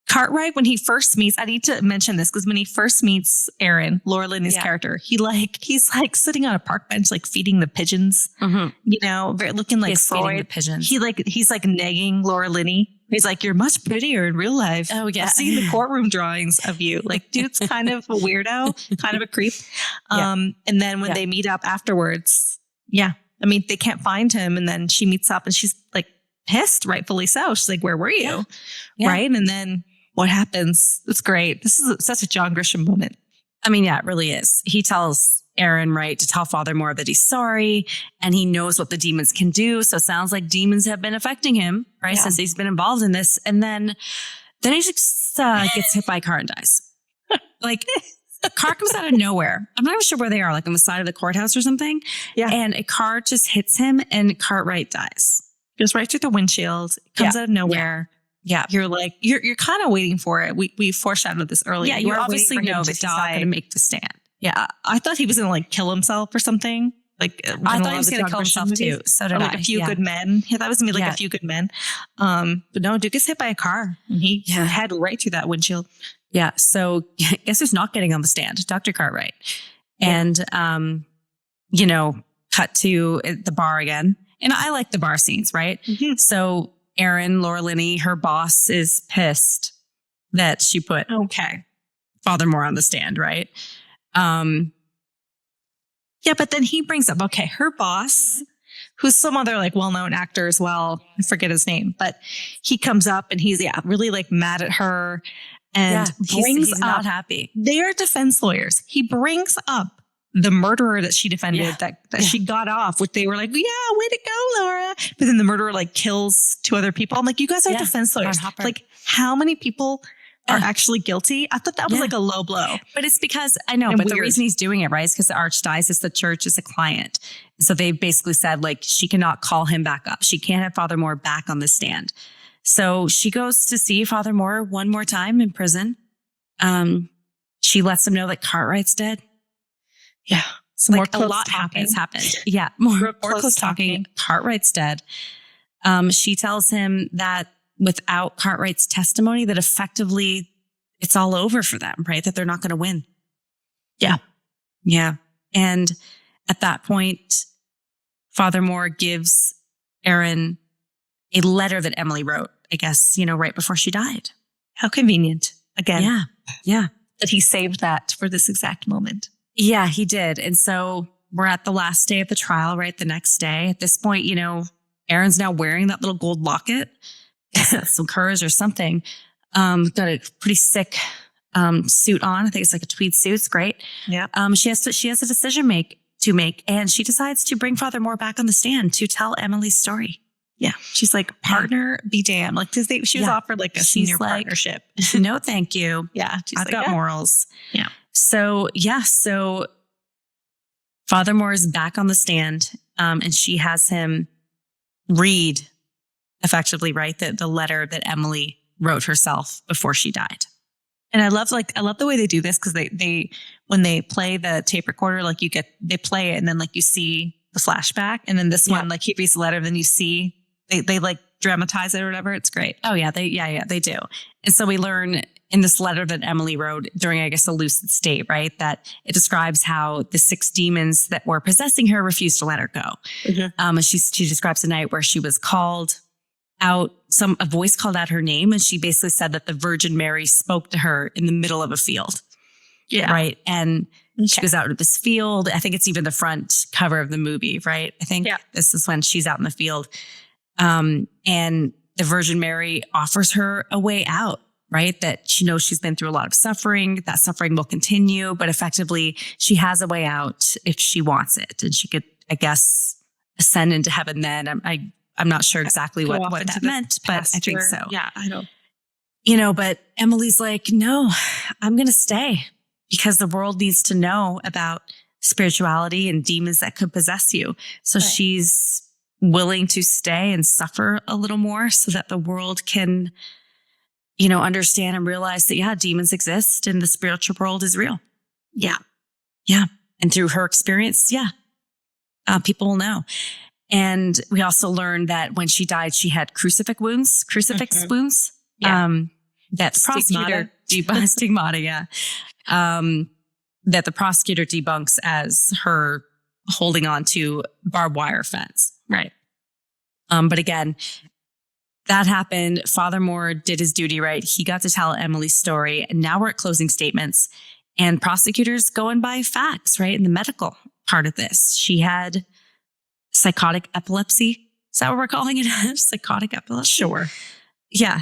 Cartwright, when he first meets, I need to mention this because when he first meets Aaron, Laura Linney's character, he's like sitting on a park bench, like feeding the pigeons, looking like Freud. Feeding the pigeons. He's like negging Laura Linney. He's like, you're much prettier in real life. Oh, yeah. I've seen the courtroom drawings of you. Like, dude's kind of a weirdo, kind of a creep. And then when they meet up afterwards, they can't find him. And then she meets up and she's like pissed, rightfully so. She's like, where were you? Yeah. Right. And then what happens? It's great. This is such a John Grisham moment. I mean, yeah, it really is. He tells Aaron, right, to tell Father Moore that he's sorry and he knows what the demons can do. So it sounds like demons have been affecting him, right, since he's been involved in this. And then he just gets hit by a car and dies. Like, a car comes out of nowhere. I'm not even sure where they are, like on the side of the courthouse or something. Yeah. And a car just hits him and Cartwright dies. Goes right through the windshield. Comes out of nowhere. Yeah. You're like, you're kind of waiting for it. We foreshadowed this earlier. Yeah, you obviously know that he's not going to make the stand. Yeah. I thought he was going to like kill himself or something. Like, I thought he was going to kill himself too. So did like I. A Few Good Men. Yeah, that was going to be like A Few Good Men. But no, Duke gets hit by a car. And he head right through that windshield. Yeah. So guess who's not getting on the stand? Dr. Cartwright. And, cut to the bar again. And I like the bar scenes, right? Mm-hmm. So Erin, Laura Linney, her boss is pissed that she put Father Moore on the stand, right? Yeah, but then he brings up, her boss, who's some other like well-known actor as well. I forget his name, but he comes up and he's really like mad at her and he's not happy. They are defense lawyers. He brings up the murderer that she defended that she got off, which they were like, way to go, Laura. But then the murderer like kills 2 other people. I'm like, you guys are defense lawyers. Like, how many people are actually guilty? I thought that was like a low blow. But it's because, I know, but the reason he's doing it, right, is because the Archdiocese, the church, is a client. So they basically said, like, she cannot call him back up. She can't have Father Moore back on the stand. So she goes to see Father Moore one more time in prison. She lets him know that Cartwright's dead. Yeah. Some like more a lot happened. Yeah. More close talking. Cartwright's dead. She tells him that without Cartwright's testimony, that effectively it's all over for them, right? That they're not going to win. Yeah. Yeah. And at that point, Father Moore gives Erin a letter that Emily wrote, I guess, right before she died. How convenient. Again. Yeah. Yeah. That he saved that for this exact moment. Yeah, he did. And so we're at the last day of the trial, right? The next day. At this point, Erin's now wearing that little gold locket. Some courage or something. Got a pretty sick suit on. I think it's like a tweed suit. It's great. Yeah. She has a decision to make, and she decides to bring Father Moore back on the stand to tell Emily's story. Yeah. She's like, partner be damned. Like, she was offered like a senior partnership. No, thank you. Yeah. I've got morals. Yeah. So Father Moore is back on the stand, and she has him read effectively, right, the letter that Emily wrote herself before she died. And I love the way they do this, because they when they play the tape recorder, like they play it and then like you see the flashback, and then this one, like he reads the letter, and then you see they like dramatize it or whatever. It's great. Oh yeah, they do. And so we learn in this letter that Emily wrote during, I guess, a lucid state, right, that it describes how the 6 demons that were possessing her refused to let her go. Mm-hmm. She describes a night where she was called out, a voice called out her name, and she basically said that the Virgin Mary spoke to her in the middle of a field. Yeah. Right. And she goes out to this field. I think it's even the front cover of the movie, right? I think this is when she's out in the field. And the Virgin Mary offers her a way out, right? That she knows she's been through a lot of suffering. That suffering will continue, but effectively she has a way out if she wants it. And she could, I guess, ascend into heaven then. I'm not sure exactly what that meant, but I think so. Yeah, I don't. But Emily's like, no, I'm going to stay because the world needs to know about spirituality and demons that could possess you. So she's willing to stay and suffer a little more so that the world can, understand and realize that, demons exist and the spiritual world is real. Yeah. Yeah. And through her experience, people will know. And we also learned that when she died, she had crucifix wounds. Yeah. That the prosecutor stigmata, that the prosecutor debunks as her holding on to barbed wire fence. Right. But again, that happened. Father Moore did his duty, right? He got to tell Emily's story. And now we're at closing statements, and prosecutors going by facts, right? In the medical part of this, she had psychotic epilepsy. Is that what we're calling it? Psychotic epilepsy? Sure. Yeah.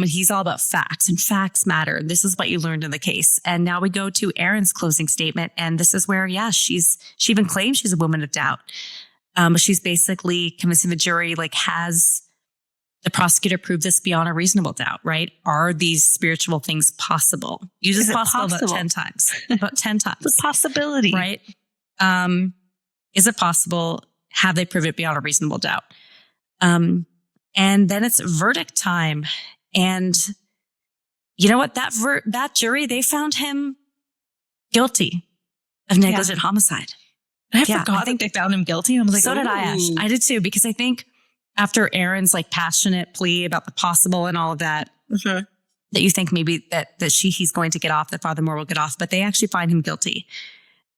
He's all about facts, and facts matter. This is what you learned in the case. And now we go to Erin's closing statement. And this is where, she even claims she's a woman of doubt. She's basically convincing the jury, like, has the prosecutor proved this beyond a reasonable doubt, right? Are these spiritual things possible? Uses possible about 10 times. About 10 times. It's a possibility. Right? Is it possible? Have they proved it beyond a reasonable doubt? And then it's verdict time. And you know what? That jury, they found him guilty of negligent homicide. I forgot. I think they found him guilty. And I was like, so did I, Ash. I did too, because I think after Erin's like passionate plea about the possible and all of that, that you think maybe that he's going to get off, that Father Moore will get off, but they actually find him guilty.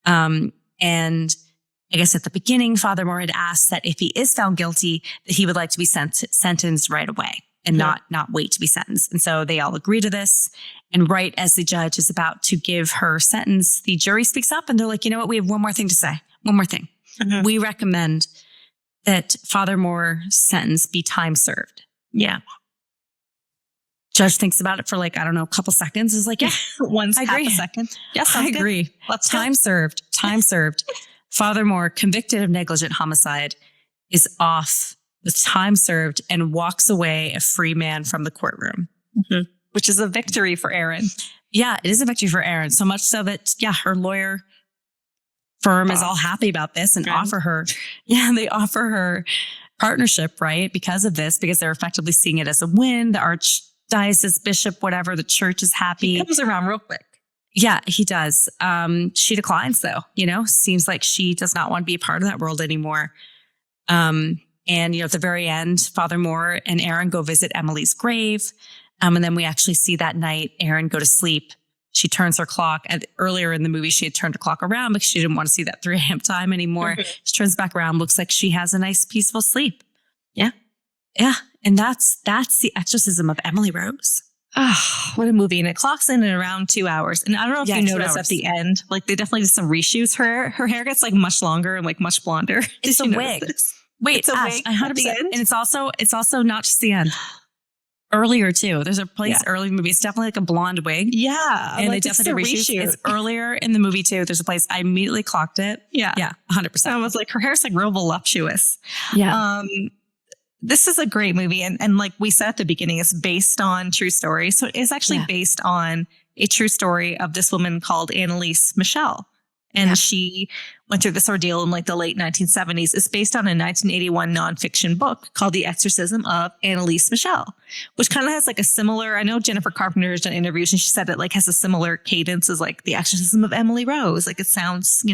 And I guess at the beginning, Father Moore had asked that if he is found guilty, that he would like to be sentenced right away and not wait to be sentenced. And so they all agree to this. And right as the judge is about to give her sentence, the jury speaks up and they're like, you know what? We have one more thing to say. One more thing. We recommend that Father Moore's sentence be time served. Yeah. Judge thinks about it for like, I don't know, a couple seconds. Is like, yeah, I agree. Half a second. Yes, I agree. Let's time served. Time served. Father Moore, convicted of negligent homicide, is off with time served and walks away a free man from the courtroom. Which is a victory for Erin. Yeah, it is a victory for Erin. So much so that, her lawyer firm is all happy about this and offer her partnership, right? Because of this, because they're effectively seeing it as a win. The archdiocese bishop, whatever, the church is happy. He comes around real quick. Yeah, he does. She declines though, seems like she does not want to be a part of that world anymore. And, at the very end, Father Moore and Erin go visit Emily's grave. And then we actually see that night, Erin go to sleep. She turns her clock. Earlier in the movie, she had turned her clock around because she didn't want to see that 3 a.m. time anymore. She turns back around, looks like she has a nice, peaceful sleep. Yeah. Yeah. And that's the Exorcism of Emily Rose. Oh, what a movie. And it clocks in at around 2 hours. And I don't know if you noticed at the end, like they definitely did some reshoots. Her hair gets like much longer and like much blonder. It's a wig. Wait, it's a wig 100%. And it's also not just the end. Earlier too. There's a place early in the movie. It's definitely like a blonde wig. Yeah. And they definitely reshoot. It's earlier in the movie too. There's a place. I immediately clocked it. Yeah. Yeah. 100%. I was like, her hair's like real voluptuous. Yeah. This is a great movie. And like we said at the beginning, it's based on true story. So it's actually based on a true story of this woman called Annalise Michel. And she went through this ordeal in like the late 1970s. It's based on a 1981 nonfiction book called The Exorcism of Annalise Michel, which kind of has like a similar, I know Jennifer Carpenter has done interviews and she said it like has a similar cadence as like The Exorcism of Emily Rose. Like it sounds,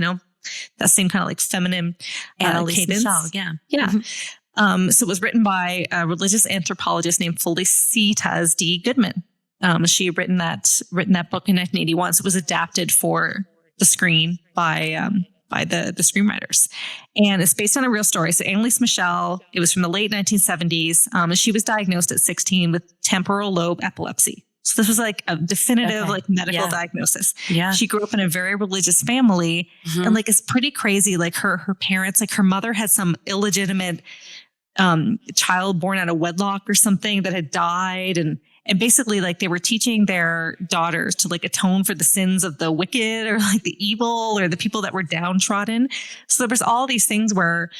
that same kind of like feminine Annalise cadence. Michel, yeah. Yeah. So it was written by a religious anthropologist named Felicitas D. Goodman. She had written that book in 1981. So it was adapted for the screen by the screenwriters. And it's based on a real story. So Annalise Michel, it was from the late 1970s. And she was diagnosed at 16 with temporal lobe epilepsy. So this was like a definitive like medical diagnosis. Yeah. She grew up in a very religious family. And like, it's pretty crazy. Like her parents, like her mother had some illegitimate child born out of wedlock or something that had died. And basically like they were teaching their daughters to like atone for the sins of the wicked or like the evil or the people that were downtrodden. So there was all these things where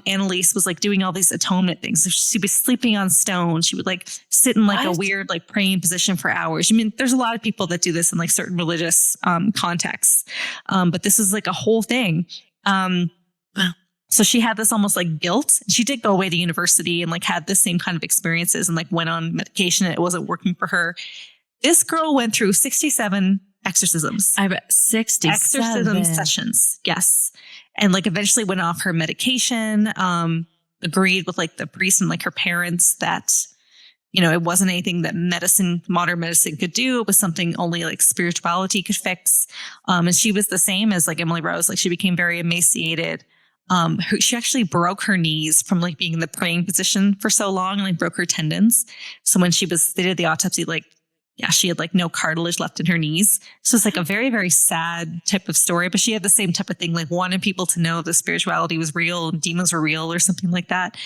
Annalise was like doing all these atonement things. So she'd be sleeping on stone. She would like sit in like a weird like praying position for hours. I mean, there's a lot of people that do this in like certain religious contexts. But this is like a whole thing. So she had this almost like guilt. She did go away to university and like had the same kind of experiences and like went on medication and it wasn't working for her. This girl went through 67 exorcisms. I bet 67 exorcism sessions. Yes. And like eventually went off her medication, agreed with like the priest and like her parents that, it wasn't anything that modern medicine could do. It was something only like spirituality could fix. And she was the same as like Emily Rose. Like she became very emaciated. She actually broke her knees from like being in the praying position for so long and like broke her tendons. So when they did the autopsy, she had like no cartilage left in her knees. So it's like a very, very sad type of story, but she had the same type of thing, like wanted people to know the spirituality was real and demons were real or something like that.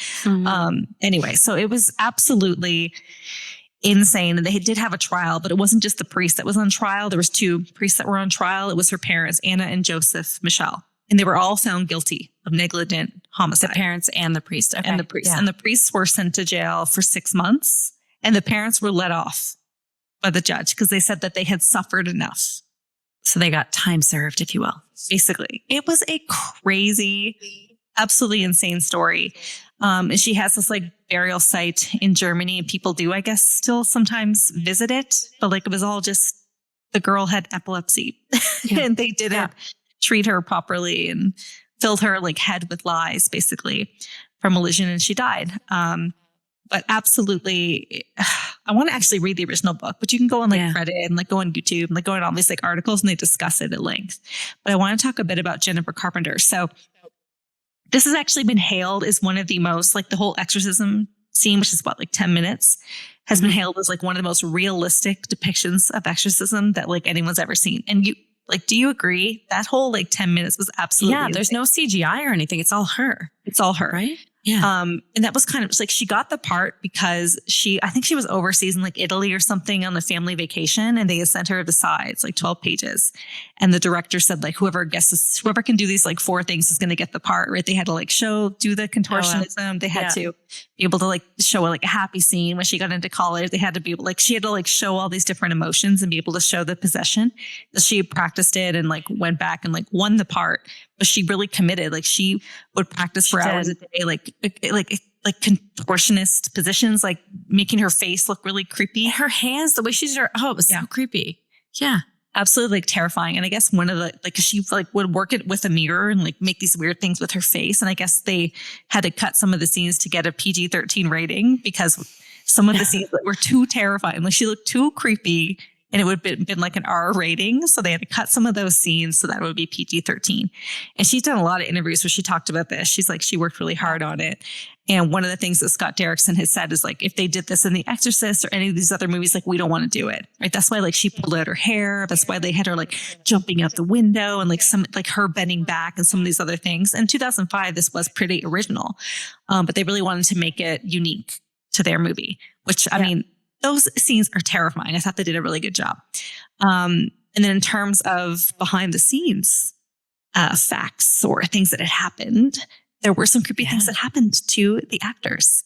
Anyway, so it was absolutely insane. And they did have a trial, but it wasn't just the priest that was on trial. There was 2 priests that were on trial. It was her parents, Anna and Joseph Michel. And they were all found guilty of negligent homicide. The parents and the priest. Okay. And the priest. Yeah. And the priests were sent to jail for 6 months. And the parents were let off by the judge because they said that they had suffered enough. So they got time served, if you will. Basically. It was a crazy, absolutely insane story. And she has this like burial site in Germany, and people do, I guess, still sometimes visit it. But like it was all just the girl had epilepsy and they didn't treat her properly and filled her like head with lies, basically, from religion, and she died. But absolutely, I want to actually read the original book, but you can go on like Reddit and like go on YouTube and like go on all these like articles and they discuss it at length. But I want to talk a bit about Jennifer Carpenter. So this has actually been hailed as one of the most, like the whole exorcism scene, which is what, like 10 minutes, has been hailed as like one of the most realistic depictions of exorcism that like anyone's ever seen. And you like, do you agree? That whole like 10 minutes was absolutely insane. There's no CGI or anything. It's all her. It's all her. Right? Yeah. And that was kind of like, she got the part because I think she was overseas in like Italy or something on a family vacation, and they had sent her the sides, like 12 pages. And the director said like, whoever can do these like 4 things is going to get the part, right? They had to like do the contortionism. They had to be able to like show like a happy scene when she got into college. They had to be able, like, she had to like show all these different emotions and be able to show the possession. So she practiced it and like went back and like won the part. But she really committed. Like she would practice for hours a day, like contortionist positions, like making her face look really creepy. Her hands, the way she's it was so creepy. Yeah, absolutely, like terrifying. And I guess one of the like she like would work it with a mirror and like make these weird things with her face. And I guess they had to cut some of the scenes to get a PG-13 rating because some of the scenes were too terrifying. Like she looked too creepy. And it would have been like an R rating. So they had to cut some of those scenes so that it would be PG-13. And she's done a lot of interviews where she talked about this. She's like, she worked really hard on it. And one of the things that Scott Derrickson has said is like, if they did this in The Exorcist or any of these other movies, like, we don't want to do it. Right. That's why like she pulled out her hair. That's why they had her like jumping out the window and like some, like her bending back and some of these other things. In 2005, this was pretty original. But they really wanted to make it unique to their movie, which I mean, those scenes are terrifying. I thought they did a really good job. And then in terms of behind the scenes facts or things that had happened, there were some creepy things that happened to the actors.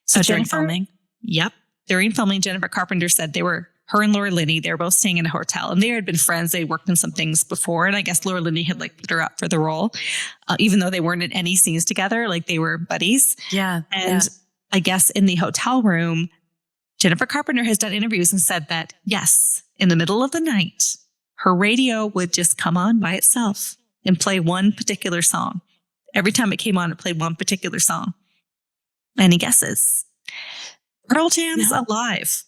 So during filming? Yep. During filming, Jennifer Carpenter said her and Laura Linney, they were both staying in a hotel, and they had been friends. They worked on some things before. And I guess Laura Linney had like put her up for the role, even though they weren't in any scenes together, like they were buddies. Yeah. And I guess in the hotel room, Jennifer Carpenter has done interviews and said that, yes, in the middle of the night, her radio would just come on by itself and play one particular song. Every time it came on, it played one particular song. Any guesses? Pearl Jam's Alive.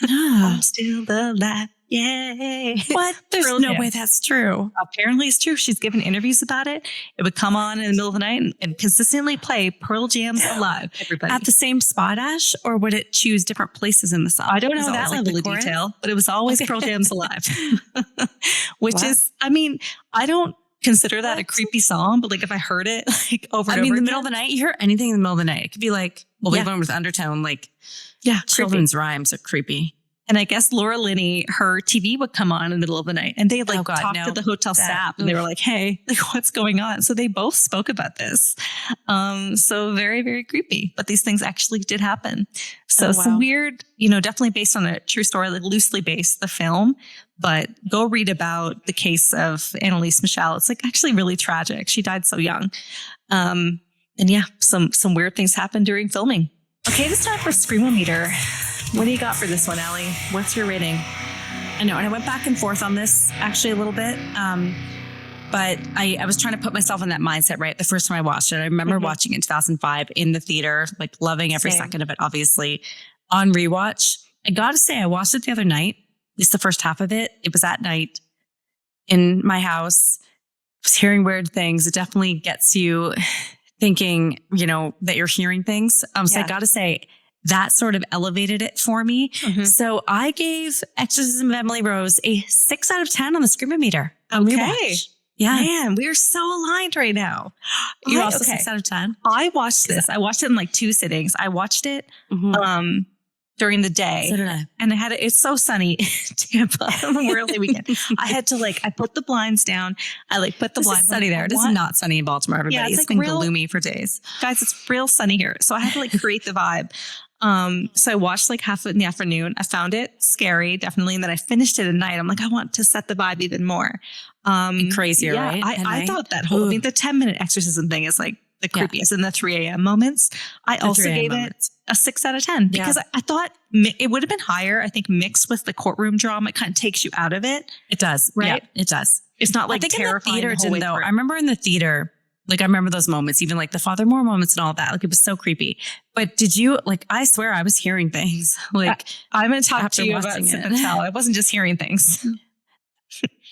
I'm still alive. Yay. What? There's no way that's true. Apparently it's true. She's given interviews about it. It would come on in the middle of the night and consistently play Pearl Jam's Alive. Everybody. At the same spot, Ash, or would it choose different places in the song? I don't know that level of detail, but it was always Pearl Jam's Alive. Which is, I mean, I don't consider that a creepy song, but like if I heard it like over and over in the again, middle of the night, you hear anything in the middle of the night. It could be like, we have one with undertone, like children's rhymes are creepy. And I guess Laura Linney, her TV would come on in the middle of the night, and they like talked to the hotel staff, and they were like, "Hey, like, what's going on?" So they both spoke about this. So very, very creepy. But these things actually did happen. So some weird, definitely based on a true story, like loosely based, the film. But go read about the case of Annalise Michel. It's like actually really tragic. She died so young. And some weird things happened during filming. Okay, this time for Screamometer. What do you got for this one, Allie? What's your rating? I know, and I went back and forth on this actually a little bit. But I was trying to put myself in that mindset, right? The first time I watched it, I remember watching it in 2005 in the theater, like loving every second of it, obviously. On rewatch, I got to say, I watched it the other night, at least the first half of it. It was at night in my house. I was hearing weird things. It definitely gets you thinking, that you're hearing things. So I got to say, that sort of elevated it for me. Mm-hmm. So I gave Exorcism of Emily Rose a 6 out of 10 on the Screamometer. Okay. Yeah. Man, we're so aligned right now. You also 6 out of 10? I watched this. I watched it in like 2 sittings. I watched it during the day. So did I. And it's so sunny in Tampa on Memorial Day weekend. I had to I put the blinds down. I put the blinds sunny there. It is not sunny in Baltimore, everybody. Yeah, it's been gloomy for days. Guys, it's real sunny here. So I had to create the vibe. So I watched half of it in the afternoon. I found it scary, definitely. And then I finished it at night. I'm I want to set the vibe even more. And crazier, yeah, right? I thought that whole, the 10-minute exorcism thing is the creepiest. And the 3 a.m. moments. I also gave it a 6 out of 10 because I thought it would have been higher. I think mixed with the courtroom drama, it kind of takes you out of it. It does. Right? Yeah, it does. It's not I think terrifying. In the theater didn't though. I remember in the theater, I remember those moments, even the Father Moore moments and all that. It was so creepy. But did you, I swear I was hearing things. I'm going to talk to you about Sip and Tell. I wasn't just hearing things.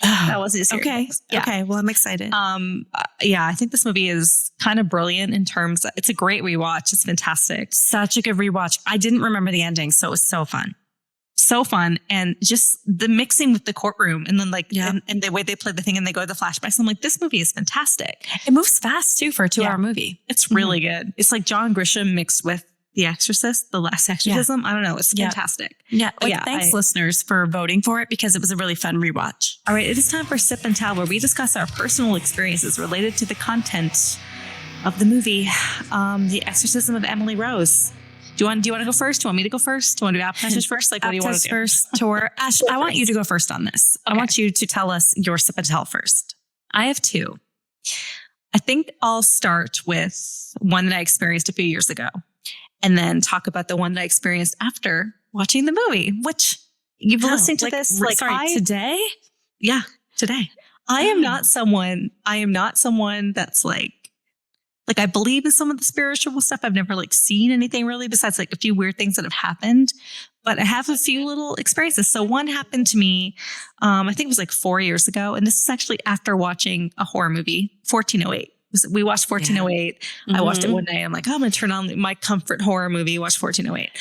That wasn't just hearing things. Yeah. Okay. Well, I'm excited. I think this movie is kind of brilliant in terms of, it's a great rewatch. It's fantastic. Such a good rewatch. I didn't remember the ending, so it was so fun. So fun. And just the mixing with the courtroom and then and the way they play the thing and they go to the flashbacks. I'm this movie is fantastic. It moves fast too for a 2-hour movie. It's really good. It's John Grisham mixed with The Exorcist, the last exorcism. I don't know. It's fantastic. Yeah. Thanks listeners for voting for it because it was a really fun rewatch. All right. It is time for Sip and Tell, where we discuss our personal experiences related to the content of the movie, The Exorcism of Emily Rose. Do you want to go first? Do you want me to go first? Do you want to do appetizers first? What do you want to do? First, tour. Ash, I want you to go first on this. Okay. I want you to tell us your Sip and Tell first. I have 2. I think I'll start with one that I experienced a few years ago and then talk about the one that I experienced after watching the movie, which you've listened to this. Today? Yeah, today. I am not someone that's I believe in some of the spiritual stuff. I've never seen anything really besides a few weird things that have happened, but I have a few little experiences. So one happened to me, I think it was 4 years ago. And this is actually after watching a horror movie, 1408. We watched 1408. Yeah. I watched it one day. I'm I'm going to turn on my comfort horror movie, watch 1408.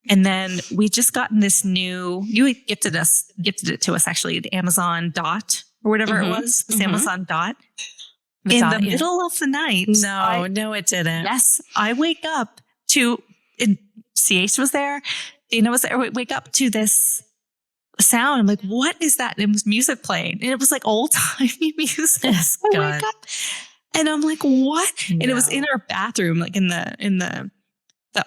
And then we just gotten this you gifted it to us actually, the Amazon Dot or whatever it was, this Amazon Dot. In the middle of the night. No, it didn't. Yes. I wake up to, CH was there. Dana was there. I wake up to this sound. I'm what is that? And it was music playing. And it was old timey music. Yes, I wake up and I'm what? No. And it was in our bathroom, in the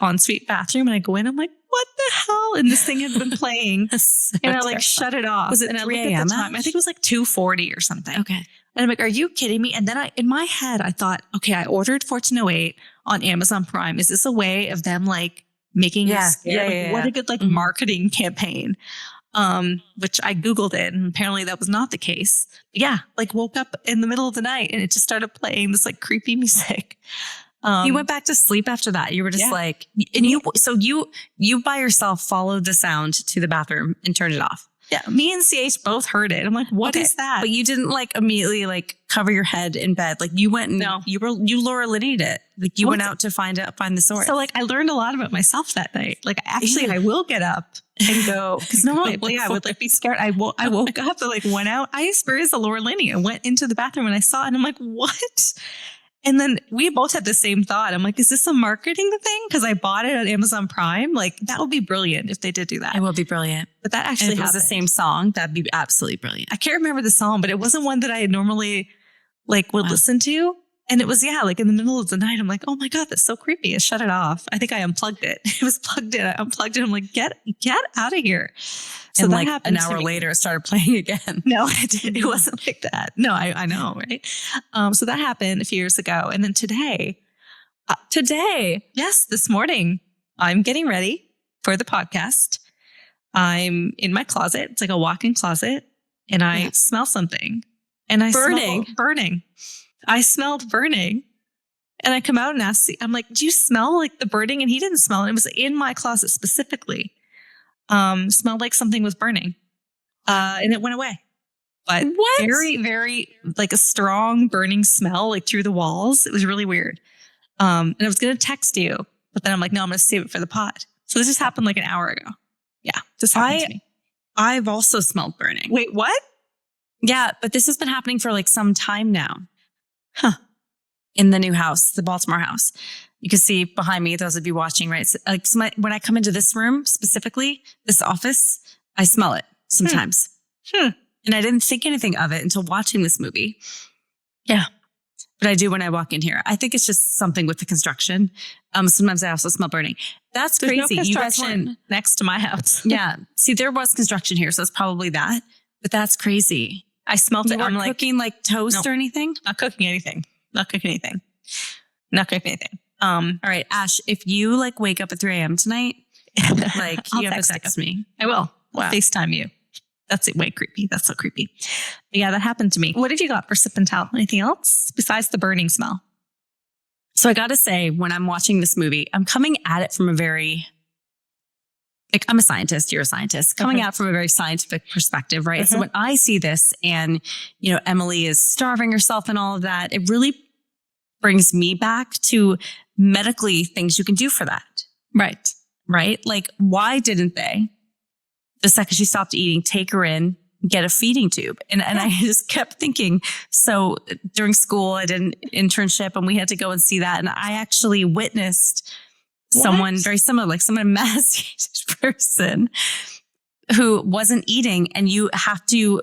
ensuite bathroom. And I go in, I'm what the hell? And this thing had been playing. So and I shut it off. Was it 3 a.m.? I think it was 2:40 or something. Okay. And I'm are you kidding me? And then in my head, I thought, okay, I ordered 1408 on Amazon Prime. Is this a way of them making me scared? What a good marketing campaign. Which I Googled it and apparently that was not the case. Yeah. Woke up in the middle of the night and it just started playing this creepy music. You went back to sleep after that. You were just and you by yourself followed the sound to the bathroom and turned it off. Yeah, me and CH both heard it. I'm what is that? But you didn't immediately cover your head in bed. You went and you Laura Lynn'd it. You went out to find the source. So I learned a lot about myself that night. I will get up and go because normally I would be scared. I woke up and went out. I experienced the Laura Linney. I went into the bathroom and I saw it and I'm what? And then we both had the same thought. I'm is this a marketing thing? Because I bought it on Amazon Prime. That would be brilliant if they did do that. It would be brilliant. But that actually was the same song. That'd be absolutely brilliant. I can't remember the song, but it wasn't one that I normally would listen to. And it was, in the middle of the night, I'm oh my God, that's so creepy. I shut it off. I think I unplugged it. It was plugged in. I unplugged it. I'm get out of here. So and that happened an hour later, it started playing again. No, it didn't. It wasn't like that. No, I know, right? So that happened a few years ago. And then today, yes, this morning, I'm getting ready for the podcast. I'm in my closet. It's a walk-in closet. And I smell something. And I smell burning. I smelled burning. And I come out and ask, I'm do you smell the burning? And he didn't smell it. It was in my closet specifically. Smelled like something was burning. And it went away. But very, very a strong burning smell through the walls. It was really weird. And I was going to text you, but then I'm no, I'm going to save it for the pod. So this just happened an hour ago. Yeah. This happened to me. I've also smelled burning. Wait, what? Yeah. But this has been happening for some time now. Huh. in the new house, the Baltimore house. You can see behind me, those of you watching, right? So, like when I come into this room, specifically this office, I smell it sometimes. And I didn't think anything of it until watching this movie. Yeah. But I do when I walk in here. I think it's just something with the construction. Sometimes I also smell burning. That's There's crazy. no You guys construction next to my house. yeah. See, there was construction here, so it's probably that. But that's crazy. I smelled it. I'm like cooking like toast or anything? Not cooking anything. Not cooking anything. Not cooking anything. All right, Ash, if you like wake up at 3 a.m. tonight, like I'll you have to text me. I will. Wow. I'll FaceTime you. That's way creepy. That's so creepy. But yeah, that happened to me. What have you got for sip and tell? Anything else besides the burning smell? So I got to say, when I'm watching this movie, I'm coming at it from a very, like, I'm a scientist, you're a scientist, coming at it from a very scientific perspective, right? So when I see this and, you know, Emily is starving herself and all of that, it really brings me back to medically things you can do for that. Right. Right? Like, why didn't they, the second she stopped eating, take her in, get a feeding tube? And I just kept thinking, so during school, I did an internship and we had to go and see that. And I actually witnessed someone very similar, like someone emaciated person who wasn't eating, and you have to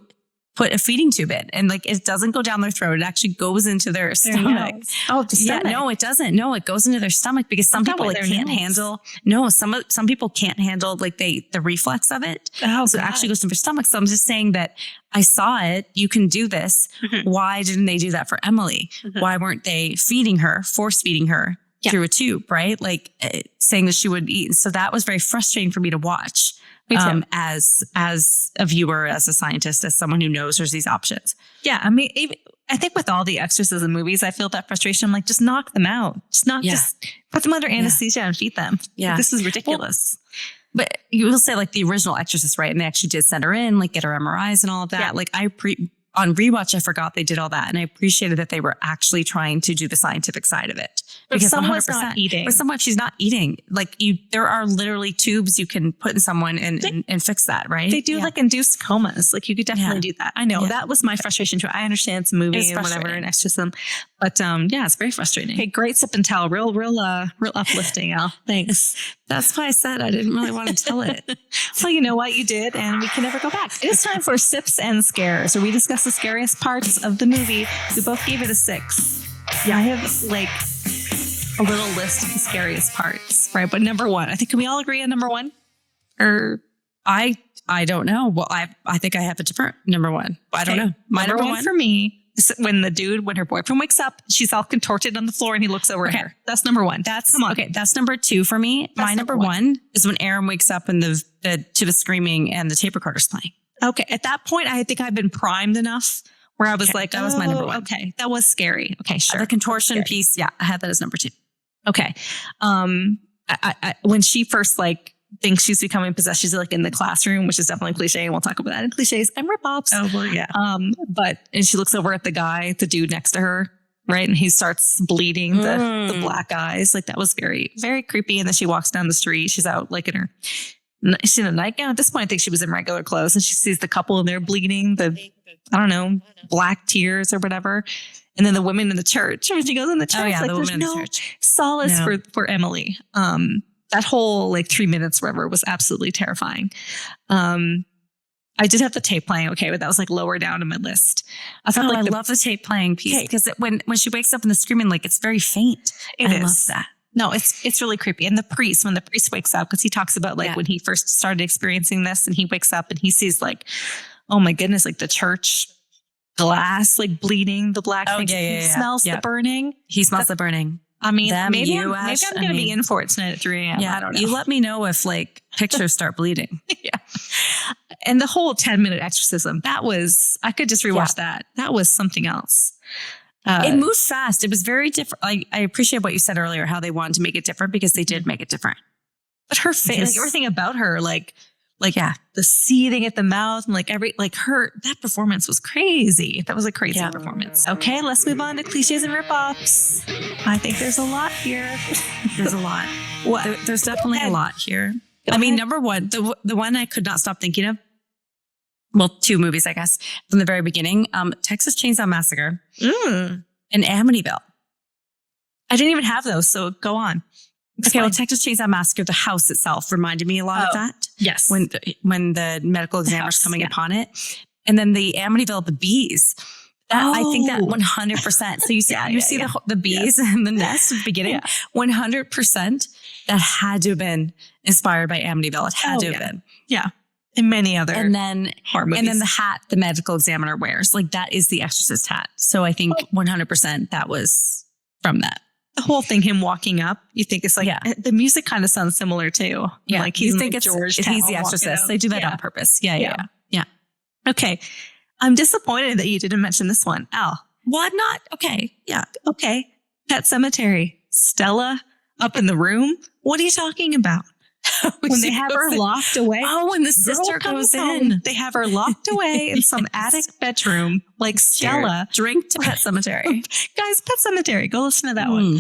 put a feeding tube in, and like it doesn't go down their throat. It actually goes into their stomach. Oh, the stomach. No, it doesn't. No, it goes into their stomach because some people like can't handle. No, some people can't handle like the reflex of it. Oh, so it actually goes into their stomach. So I'm just saying that I saw it. You can do this. Why didn't they do that for Emily? Why weren't they feeding her, force feeding her through a tube? Right, like saying that she would eat. So that was very frustrating for me to watch. As a viewer, as a scientist, as someone who knows there's these options. Yeah. I mean, I think with all the Exorcism movies, I feel that frustration. I'm like, just knock them out. Just put them under anesthesia and feed them. Yeah. Like, this is ridiculous. Well, but you will say like the original Exorcist, right? And they actually did send her in, like get her MRIs and all of that. Yeah. Like on rewatch, I forgot they did all that. And I appreciated that they were actually trying to do the scientific side of it. But if someone's not eating. But if she's not eating, like there are literally tubes you can put in someone and fix that, right? They do like induced comas. Like you could definitely do that. I know that was my frustration too. I understand it's a movie and whatever and exorcism, but yeah, it's very frustrating. Hey, great sip and tell. Real uplifting, Al. Thanks. That's why I said I didn't really want to tell it. So you know what you did, and we can never go back. It is time for sips and scares, where we discuss the scariest parts of the movie. We both gave it a 6. Yeah, I have like a little list of the scariest parts, right? But number 1, I think, can we all agree on number 1? Or I don't know. Well, I think I have a different number 1. I don't know. My number one for me is when her boyfriend wakes up, she's all contorted on the floor and he looks over at her. That's number 1. Okay. That's number 2 for me. My number one is when Aaron wakes up and to the screaming and the tape recorder's playing. Okay. At that point, I think I've been primed enough where I was like, that was my number 1. Okay. That was scary. Okay. Sure. The contortion piece. Yeah. I had that as number 2. Okay. I when she first like thinks she's becoming possessed, she's like in the classroom, which is definitely cliche, and we'll talk about that in cliches and rip-offs. Oh, well, yeah. And she looks over at the dude next to her, right? And he starts bleeding the black eyes. Like that was very, very creepy. And then she walks down the street. She's out like she's in a nightgown. At this point, I think she was in regular clothes, and she sees the couple and they're bleeding, black tears or whatever. And then the women in the church, when she goes in the church, like the there's women in the church. Solace for Emily. That whole like 3 minutes, whatever, was absolutely terrifying. I did have the tape playing, okay, but that was like lower down in my list. I love the tape playing piece because when she wakes up in the screaming, like it's very faint. I love that. No, it's really creepy. And when the priest wakes up, because he talks about like when he first started experiencing this, and he wakes up and he sees like, oh my goodness, like the church glass like bleeding, the black thing. He smells the burning. He smells the burning. I mean, maybe I'm going to be in for it tonight at 3 a.m. Yeah, I don't know. You let me know if like pictures start bleeding. Yeah. And the whole 10-minute exorcism, I could just rewatch that. That was something else. It moved fast. It was very different. I appreciate what you said earlier, how they wanted to make it different, because they did make it different. But her face, like everything about her, the seething at the mouth, and that performance was crazy. That was a crazy performance. Okay, let's move on to cliches and ripoffs. I think there's a lot here. There's a lot. There's definitely a lot here. I mean, number 1, the one I could not stop thinking of. Well, 2 movies, I guess, from the very beginning. Texas Chainsaw Massacre and Amityville. I didn't even have those. So go on. Explain. Okay, well, Texas Chainsaw Massacre, the house itself reminded me a lot of that. Yes. When the medical examiner's coming upon it. And then the Amityville, the bees. I think that 100%. So you see the bees and the nest at the beginning. 100% that had to have been inspired by Amityville. It had to have been. Yeah. And many other horror movies. And then the hat the medical examiner wears. Like that is the Exorcist hat. So I think 100% that was from that. The whole thing, him walking up, you think it's like, the music kind of sounds similar too. Yeah. Like you think it's he's the Exorcist. They do that on purpose. Yeah. Okay. I'm disappointed that you didn't mention this one. Al. What not? Okay. Yeah. Okay. Pet Sematary. Stella up in the room. What are you talking about? When they have her locked away. Oh, when the sister goes in. They have her locked away in some attic bedroom, like Stella. Drink to Pet Sematary. Guys, Pet Sematary. Go listen to that one.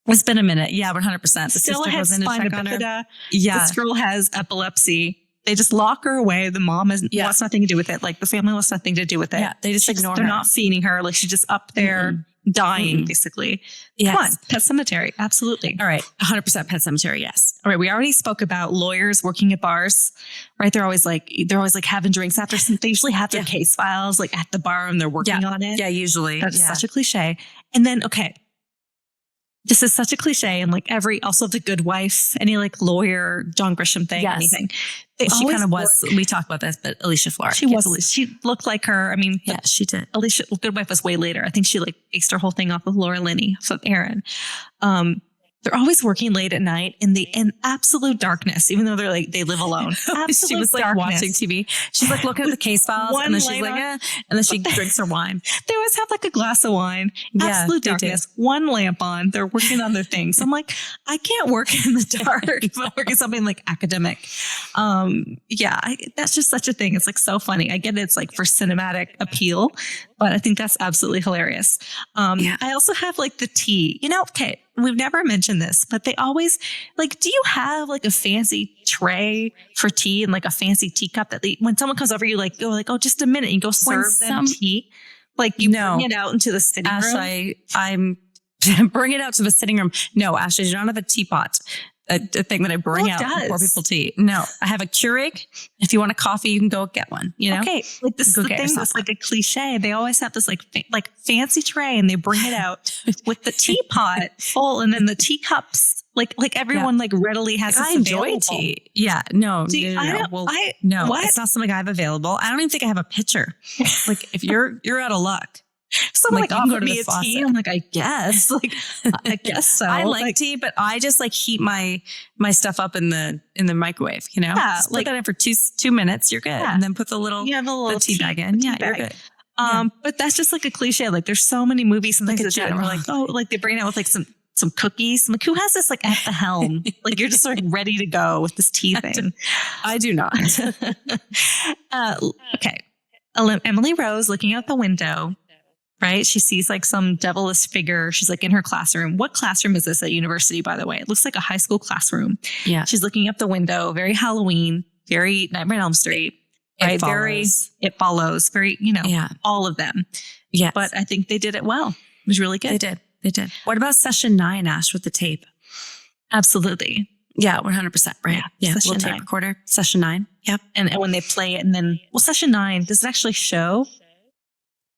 It's been a minute. Yeah, 100%. The Stella sister has goes in to check on her. Yeah. This girl has epilepsy. They just lock her away. The mom wants nothing to do with it. Like the family wants nothing to do with it. Yeah, they just ignore her. They're not feeding her. Like she's just up there dying, basically. Yes. Come on, Pet Sematary. Absolutely. All right. 100% Pet Sematary. Yes. All right. We already spoke about lawyers working at bars, right? They're always like having drinks after they usually have their case files like at the bar and they're working on it. Yeah, usually. That's such a cliche. And then, this is such a cliche and like also The Good Wife, any like lawyer, John Grisham thing, anything. She kind of was, we talked about this, but Alicia Florrick. She looked like her. I mean, she did. Alicia, Good Wife was way later. I think she like based her whole thing off of Laura Linney, so Aaron. They're always working late at night in absolute darkness, even though they live alone. She was like watching TV. She's like looking at the case files and then she's like, and then she drinks her wine. They always have like a glass of wine, absolute darkness, one lamp on. They're working on their things. I'm like, I can't work in the dark if I'm working something like academic. That's just such a thing. It's like so funny. I get it's like for cinematic appeal, but I think that's absolutely hilarious. I also have like the tea, we've never mentioned this, but they always like, do you have like a fancy tray for tea and like a fancy teacup that when someone comes over, you like go like, oh, just a minute and go serve them tea? Like you bring it out into the sitting room? I'm bring it out to the sitting room. No, Ashley, you don't have a teapot. A thing that I bring out to pour people tea. No, I have a Keurig. If you want a coffee, you can go get one. Okay, like this is the thing that's like a cliche. They always have this like fancy tray, and they bring it out with the teapot full, and then the teacups. Like everyone like readily has. I enjoy tea. Yeah, no, no. What? It's not something I have available. I don't even think I have a pitcher. Like if you're out of luck. Someone like offered me a tea. I'm like, I guess. Like, I guess so. I like tea, but I just like heat my stuff up in the microwave. Yeah, put that in for 2 minutes. You're good, and then put the little tea bag in. Yeah, you're good. But that's just like a cliche. Like, there's so many movies and things like that. We're like, like they bring it out with like some cookies. I'm like, who has this like at the helm? Like you're just like ready to go with this tea thing. I do not. Okay, Emily Rose looking out the window. Right? She sees like some devilish figure. She's like in her classroom. What classroom is this at university, by the way? It looks like a high school classroom. Yeah. She's looking up the window, very Halloween, very Nightmare on Elm Street. Right? It follows. Very, all of them. Yeah. But I think they did it well. It was really good. They did. What about session 9, Ash, with the tape? Absolutely. Yeah, 100%. Right. Yeah. Session tape recorder. Session 9. Yep. And when they play it and then, session 9, does it actually show?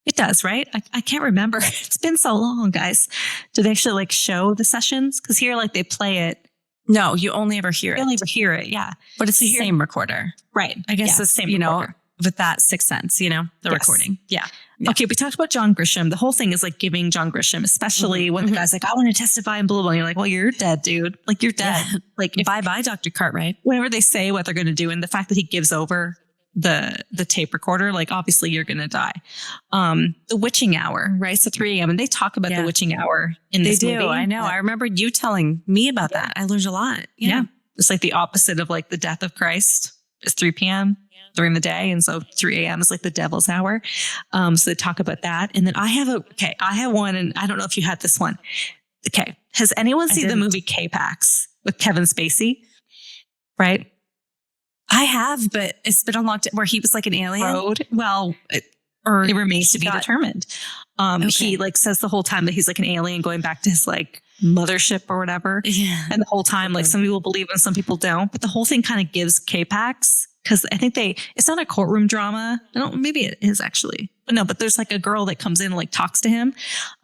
It does, right? I can't remember. It's been so long, guys. Do they actually like show the sessions? Because here, like they play it. No, you only ever hear it. You only ever hear it, yeah. But it's the same recorder. Right. I guess the same, recorder. With that sixth sense, the recording. Yeah. Okay, we talked about John Grisham. The whole thing is like giving John Grisham, especially when the guy's like, I want to testify and blah, blah, blah. You're like, well, you're dead, dude. Like you're dead. Yeah. Like bye-bye, Dr. Cartwright. Whenever they say what they're going to do and the fact that he gives over the tape recorder, like obviously you're going to die. The witching hour, right? So 3 a.m. and they talk about the witching hour in this movie. I know. I remember you telling me about that. I learned a lot. Yeah. It's like the opposite of like the death of Christ is 3 p.m. during the day. And so 3 a.m. is like the devil's hour. So they talk about that. And then I have one, and I don't know if you had this one. Okay. Has anyone seen the movie K-Pax with Kevin Spacey? Right? I have, but it's been unlocked where he was like an alien. Well, or it remains to be determined. He like says the whole time that he's like an alien going back to his like mothership or whatever. Yeah. And the whole time, like some people believe and some people don't, but the whole thing kind of gives K-Pax, because I think it's not a courtroom drama. Maybe it is actually, but no, but there's like a girl that comes in and like talks to him.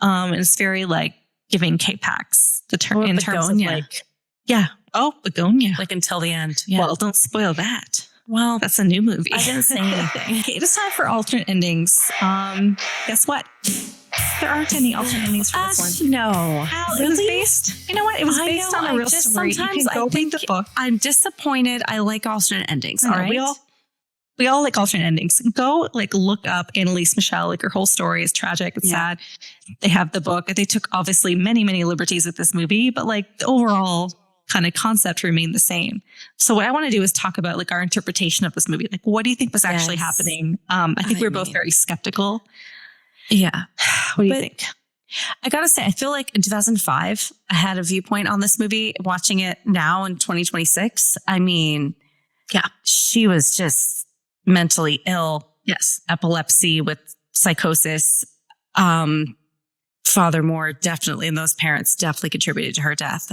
And it's very like giving K-Pax the term in terms of like, yeah. Oh, Begonia. Like until the end. Yeah. Well, don't spoil that. Well, that's a new movie. I didn't say anything. Okay, it is time for alternate endings. Guess what? There aren't any alternate endings for this one. No. Really? It was based. You know what? It was based on a real story. Sometimes I think the book. I'm disappointed. I like alternate endings. All right. We all like alternate endings. Go like look up Annalise Michel. Like her whole story is tragic. It's sad. They have the book. They took obviously many, many liberties with this movie, but like the overall kind of concept remained the same. So what I want to do is talk about like our interpretation of this movie. Like, what do you think was actually happening? I think we were both very skeptical. Yeah. What do you think? I gotta say, I feel like in 2005, I had a viewpoint on this movie. Watching it now in 2026, I mean, yeah, she was just mentally ill. Yes. Epilepsy with psychosis. Father Moore definitely, and those parents definitely contributed to her death.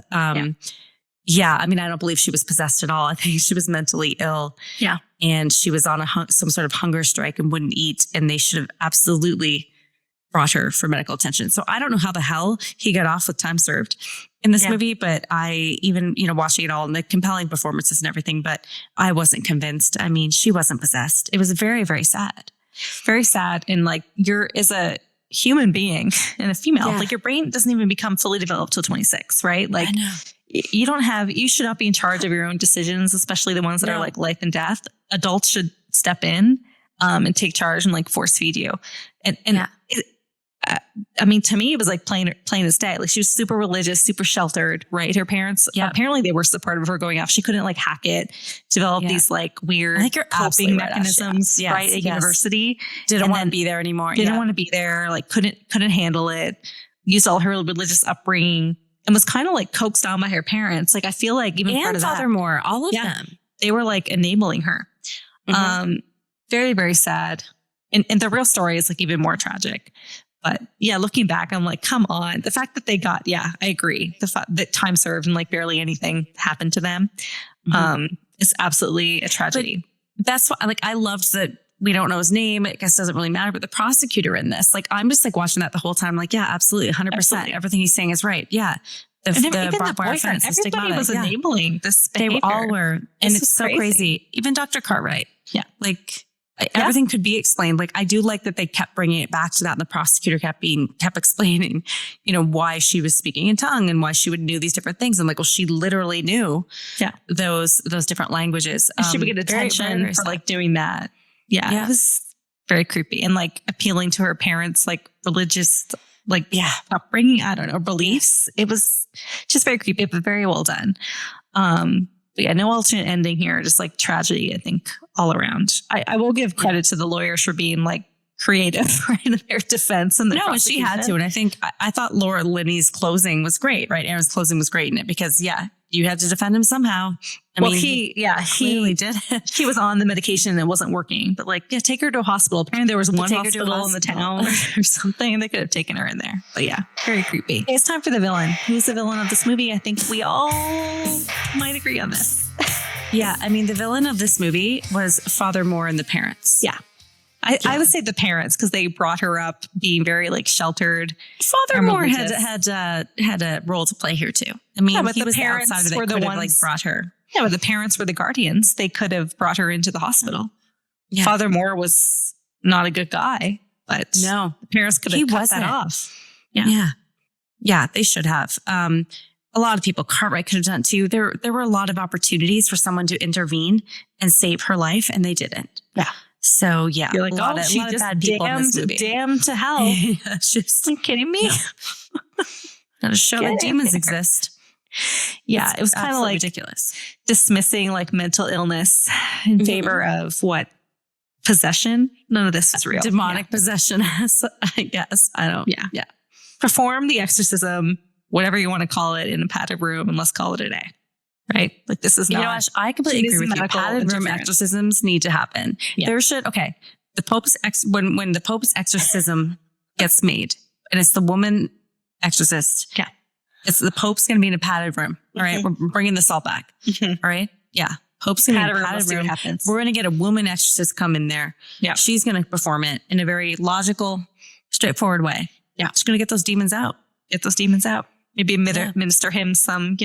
Yeah, I mean, I don't believe she was possessed at all. I think she was mentally ill. Yeah. And she was on some sort of hunger strike and wouldn't eat. And they should have absolutely brought her for medical attention. So I don't know how the hell he got off with time served in this movie, but I even, watching it all and the compelling performances and everything, but I wasn't convinced. I mean, she wasn't possessed. It was very, very sad. Very sad. And like as a human being and a female, like your brain doesn't even become fully developed till 26, right? Like I know. You should not be in charge of your own decisions, especially the ones that are like life and death. Adults should step in and take charge and like force feed you. I mean, to me, it was like plain as day. Like she was super religious, super sheltered, right? Her parents, apparently they were supportive of her going off. She couldn't like hack it, develop these like weird coping mechanisms, right? At university. Didn't want to be there anymore. Didn't want to be there. Like couldn't handle it. Used all her religious upbringing and was kind of like coaxed on by her parents. Like I feel like even part of Father Moore, all of them, they were like enabling her. Mm-hmm. Very, very sad. And the real story is like even more tragic. But yeah, looking back, I'm like, come on. The fact that they got, I agree. The fact that time served and like barely anything happened to them is absolutely a tragedy. But that's what I loved that we don't know his name. I guess it doesn't really matter. But the prosecutor in this, like, I'm just like watching that the whole time. Like, yeah, absolutely. 100%. Absolutely. Everything he's saying is right. Yeah. The boyfriend, everybody was enabling this behavior. They all were. And it's so crazy. Even Dr. Cartwright. Yeah. Like, everything could be explained. Like, I do like that they kept bringing it back to that. And the prosecutor kept explaining, why she was speaking in tongue and why she would know these different things. And like, well, she literally knew those different languages. And she would get attention for like doing that. Yeah. It was very creepy and like appealing to her parents, like religious, like upbringing. I don't know, beliefs. It was just very creepy, but very well done. But yeah, no alternate ending here. Just like tragedy, I think, all around. I will give credit to the lawyers for being like creative in their defense. And she had to. And I think I thought Laura Linney's closing was great, right? Aaron's closing was great in it because you had to defend him somehow. I mean, he clearly did. He was on the medication and it wasn't working, but like, take her to a hospital. Apparently there was one hospital in the town or something. They could have taken her in there, but very creepy. It's time for the villain. Who's the villain of this movie? I think we all might agree on this. Yeah. I mean, the villain of this movie was Father Moore and the parents. Yeah. I would say the parents, because they brought her up being very like sheltered. Father Moore had a role to play here too. I mean, but the parents were the ones like brought her. Yeah, but the parents were the guardians. They could have brought her into the hospital. Yeah. Father Moore was not a good guy, but no, the parents could have cut that off. Yeah, they should have. A lot of people, Cartwright could have done it too. There were a lot of opportunities for someone to intervene and save her life, and they didn't. Yeah. So yeah, you're like, a lot of bad people in this movie. Damned to hell. Just, are you kidding me? Gotta show that demons exist. Yeah, it was kind of like ridiculous. Dismissing like mental illness in favor of what? Possession? None of this is real. Demonic possession, I guess. I don't. Yeah. Perform the exorcism, whatever you want to call it, in a padded room, and let's call it a day. Right? Like this is not. Ash, I completely agree with you. Padded room exorcisms need to happen. Yeah. There should, the Pope's when the Pope's exorcism gets made, and it's the woman exorcist. Yeah. It's the Pope's going to be in a padded room. All right. We're bringing this all back. All right. Yeah. Pope's going to be in a padded room. We're going to get a woman exorcist come in there. Yeah. She's going to perform it in a very logical, straightforward way. Yeah. She's going to get those demons out. Maybe administer him some,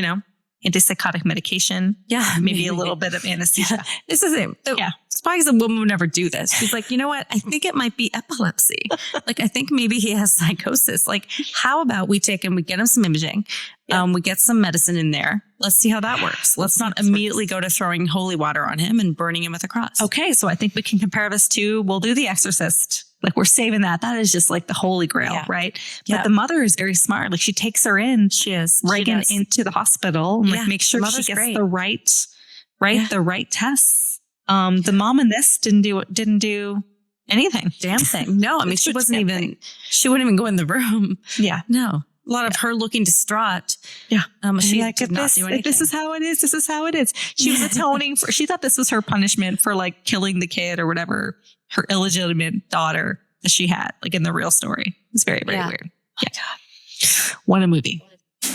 antipsychotic medication. Yeah. Maybe a little bit of anesthesia. Yeah. This is it. It's probably because a woman would never do this. She's like, you know what? I think it might be epilepsy. Like, I think maybe he has psychosis. Like, how about we take him, we get him some imaging. We get some medicine in there. Let's see how that works. Let's not immediately go to throwing holy water on him and burning him with a cross. Okay. So I think we can compare this to, we'll do The Exorcist. Like, we're saving that. That is just like the holy grail, right? But the mother is very smart. Like, she takes her in. She is. Into the hospital and like make sure she gets the right tests. The mom in this didn't do anything. Damn thing. No, I mean, she wouldn't even go in the room. Yeah. No. A lot of her looking distraught. Yeah. She did not do anything. This is how it is. This is how it is. She was atoning she thought this was her punishment for like killing the kid or whatever, her illegitimate daughter that she had, like in the real story. It's very, very weird. Yeah. God. What a movie.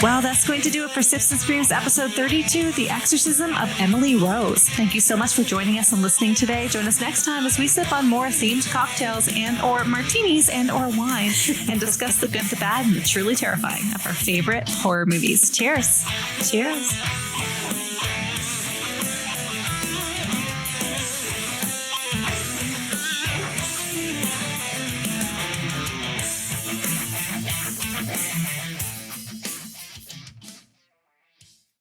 Well, that's going to do it for Sips and Screams episode 32, The Exorcism of Emily Rose. Thank you so much for joining us and listening today. Join us next time as we sip on more themed cocktails and or martinis and or wine and discuss the good, the bad, and the truly terrifying of our favorite horror movies. Cheers. Cheers.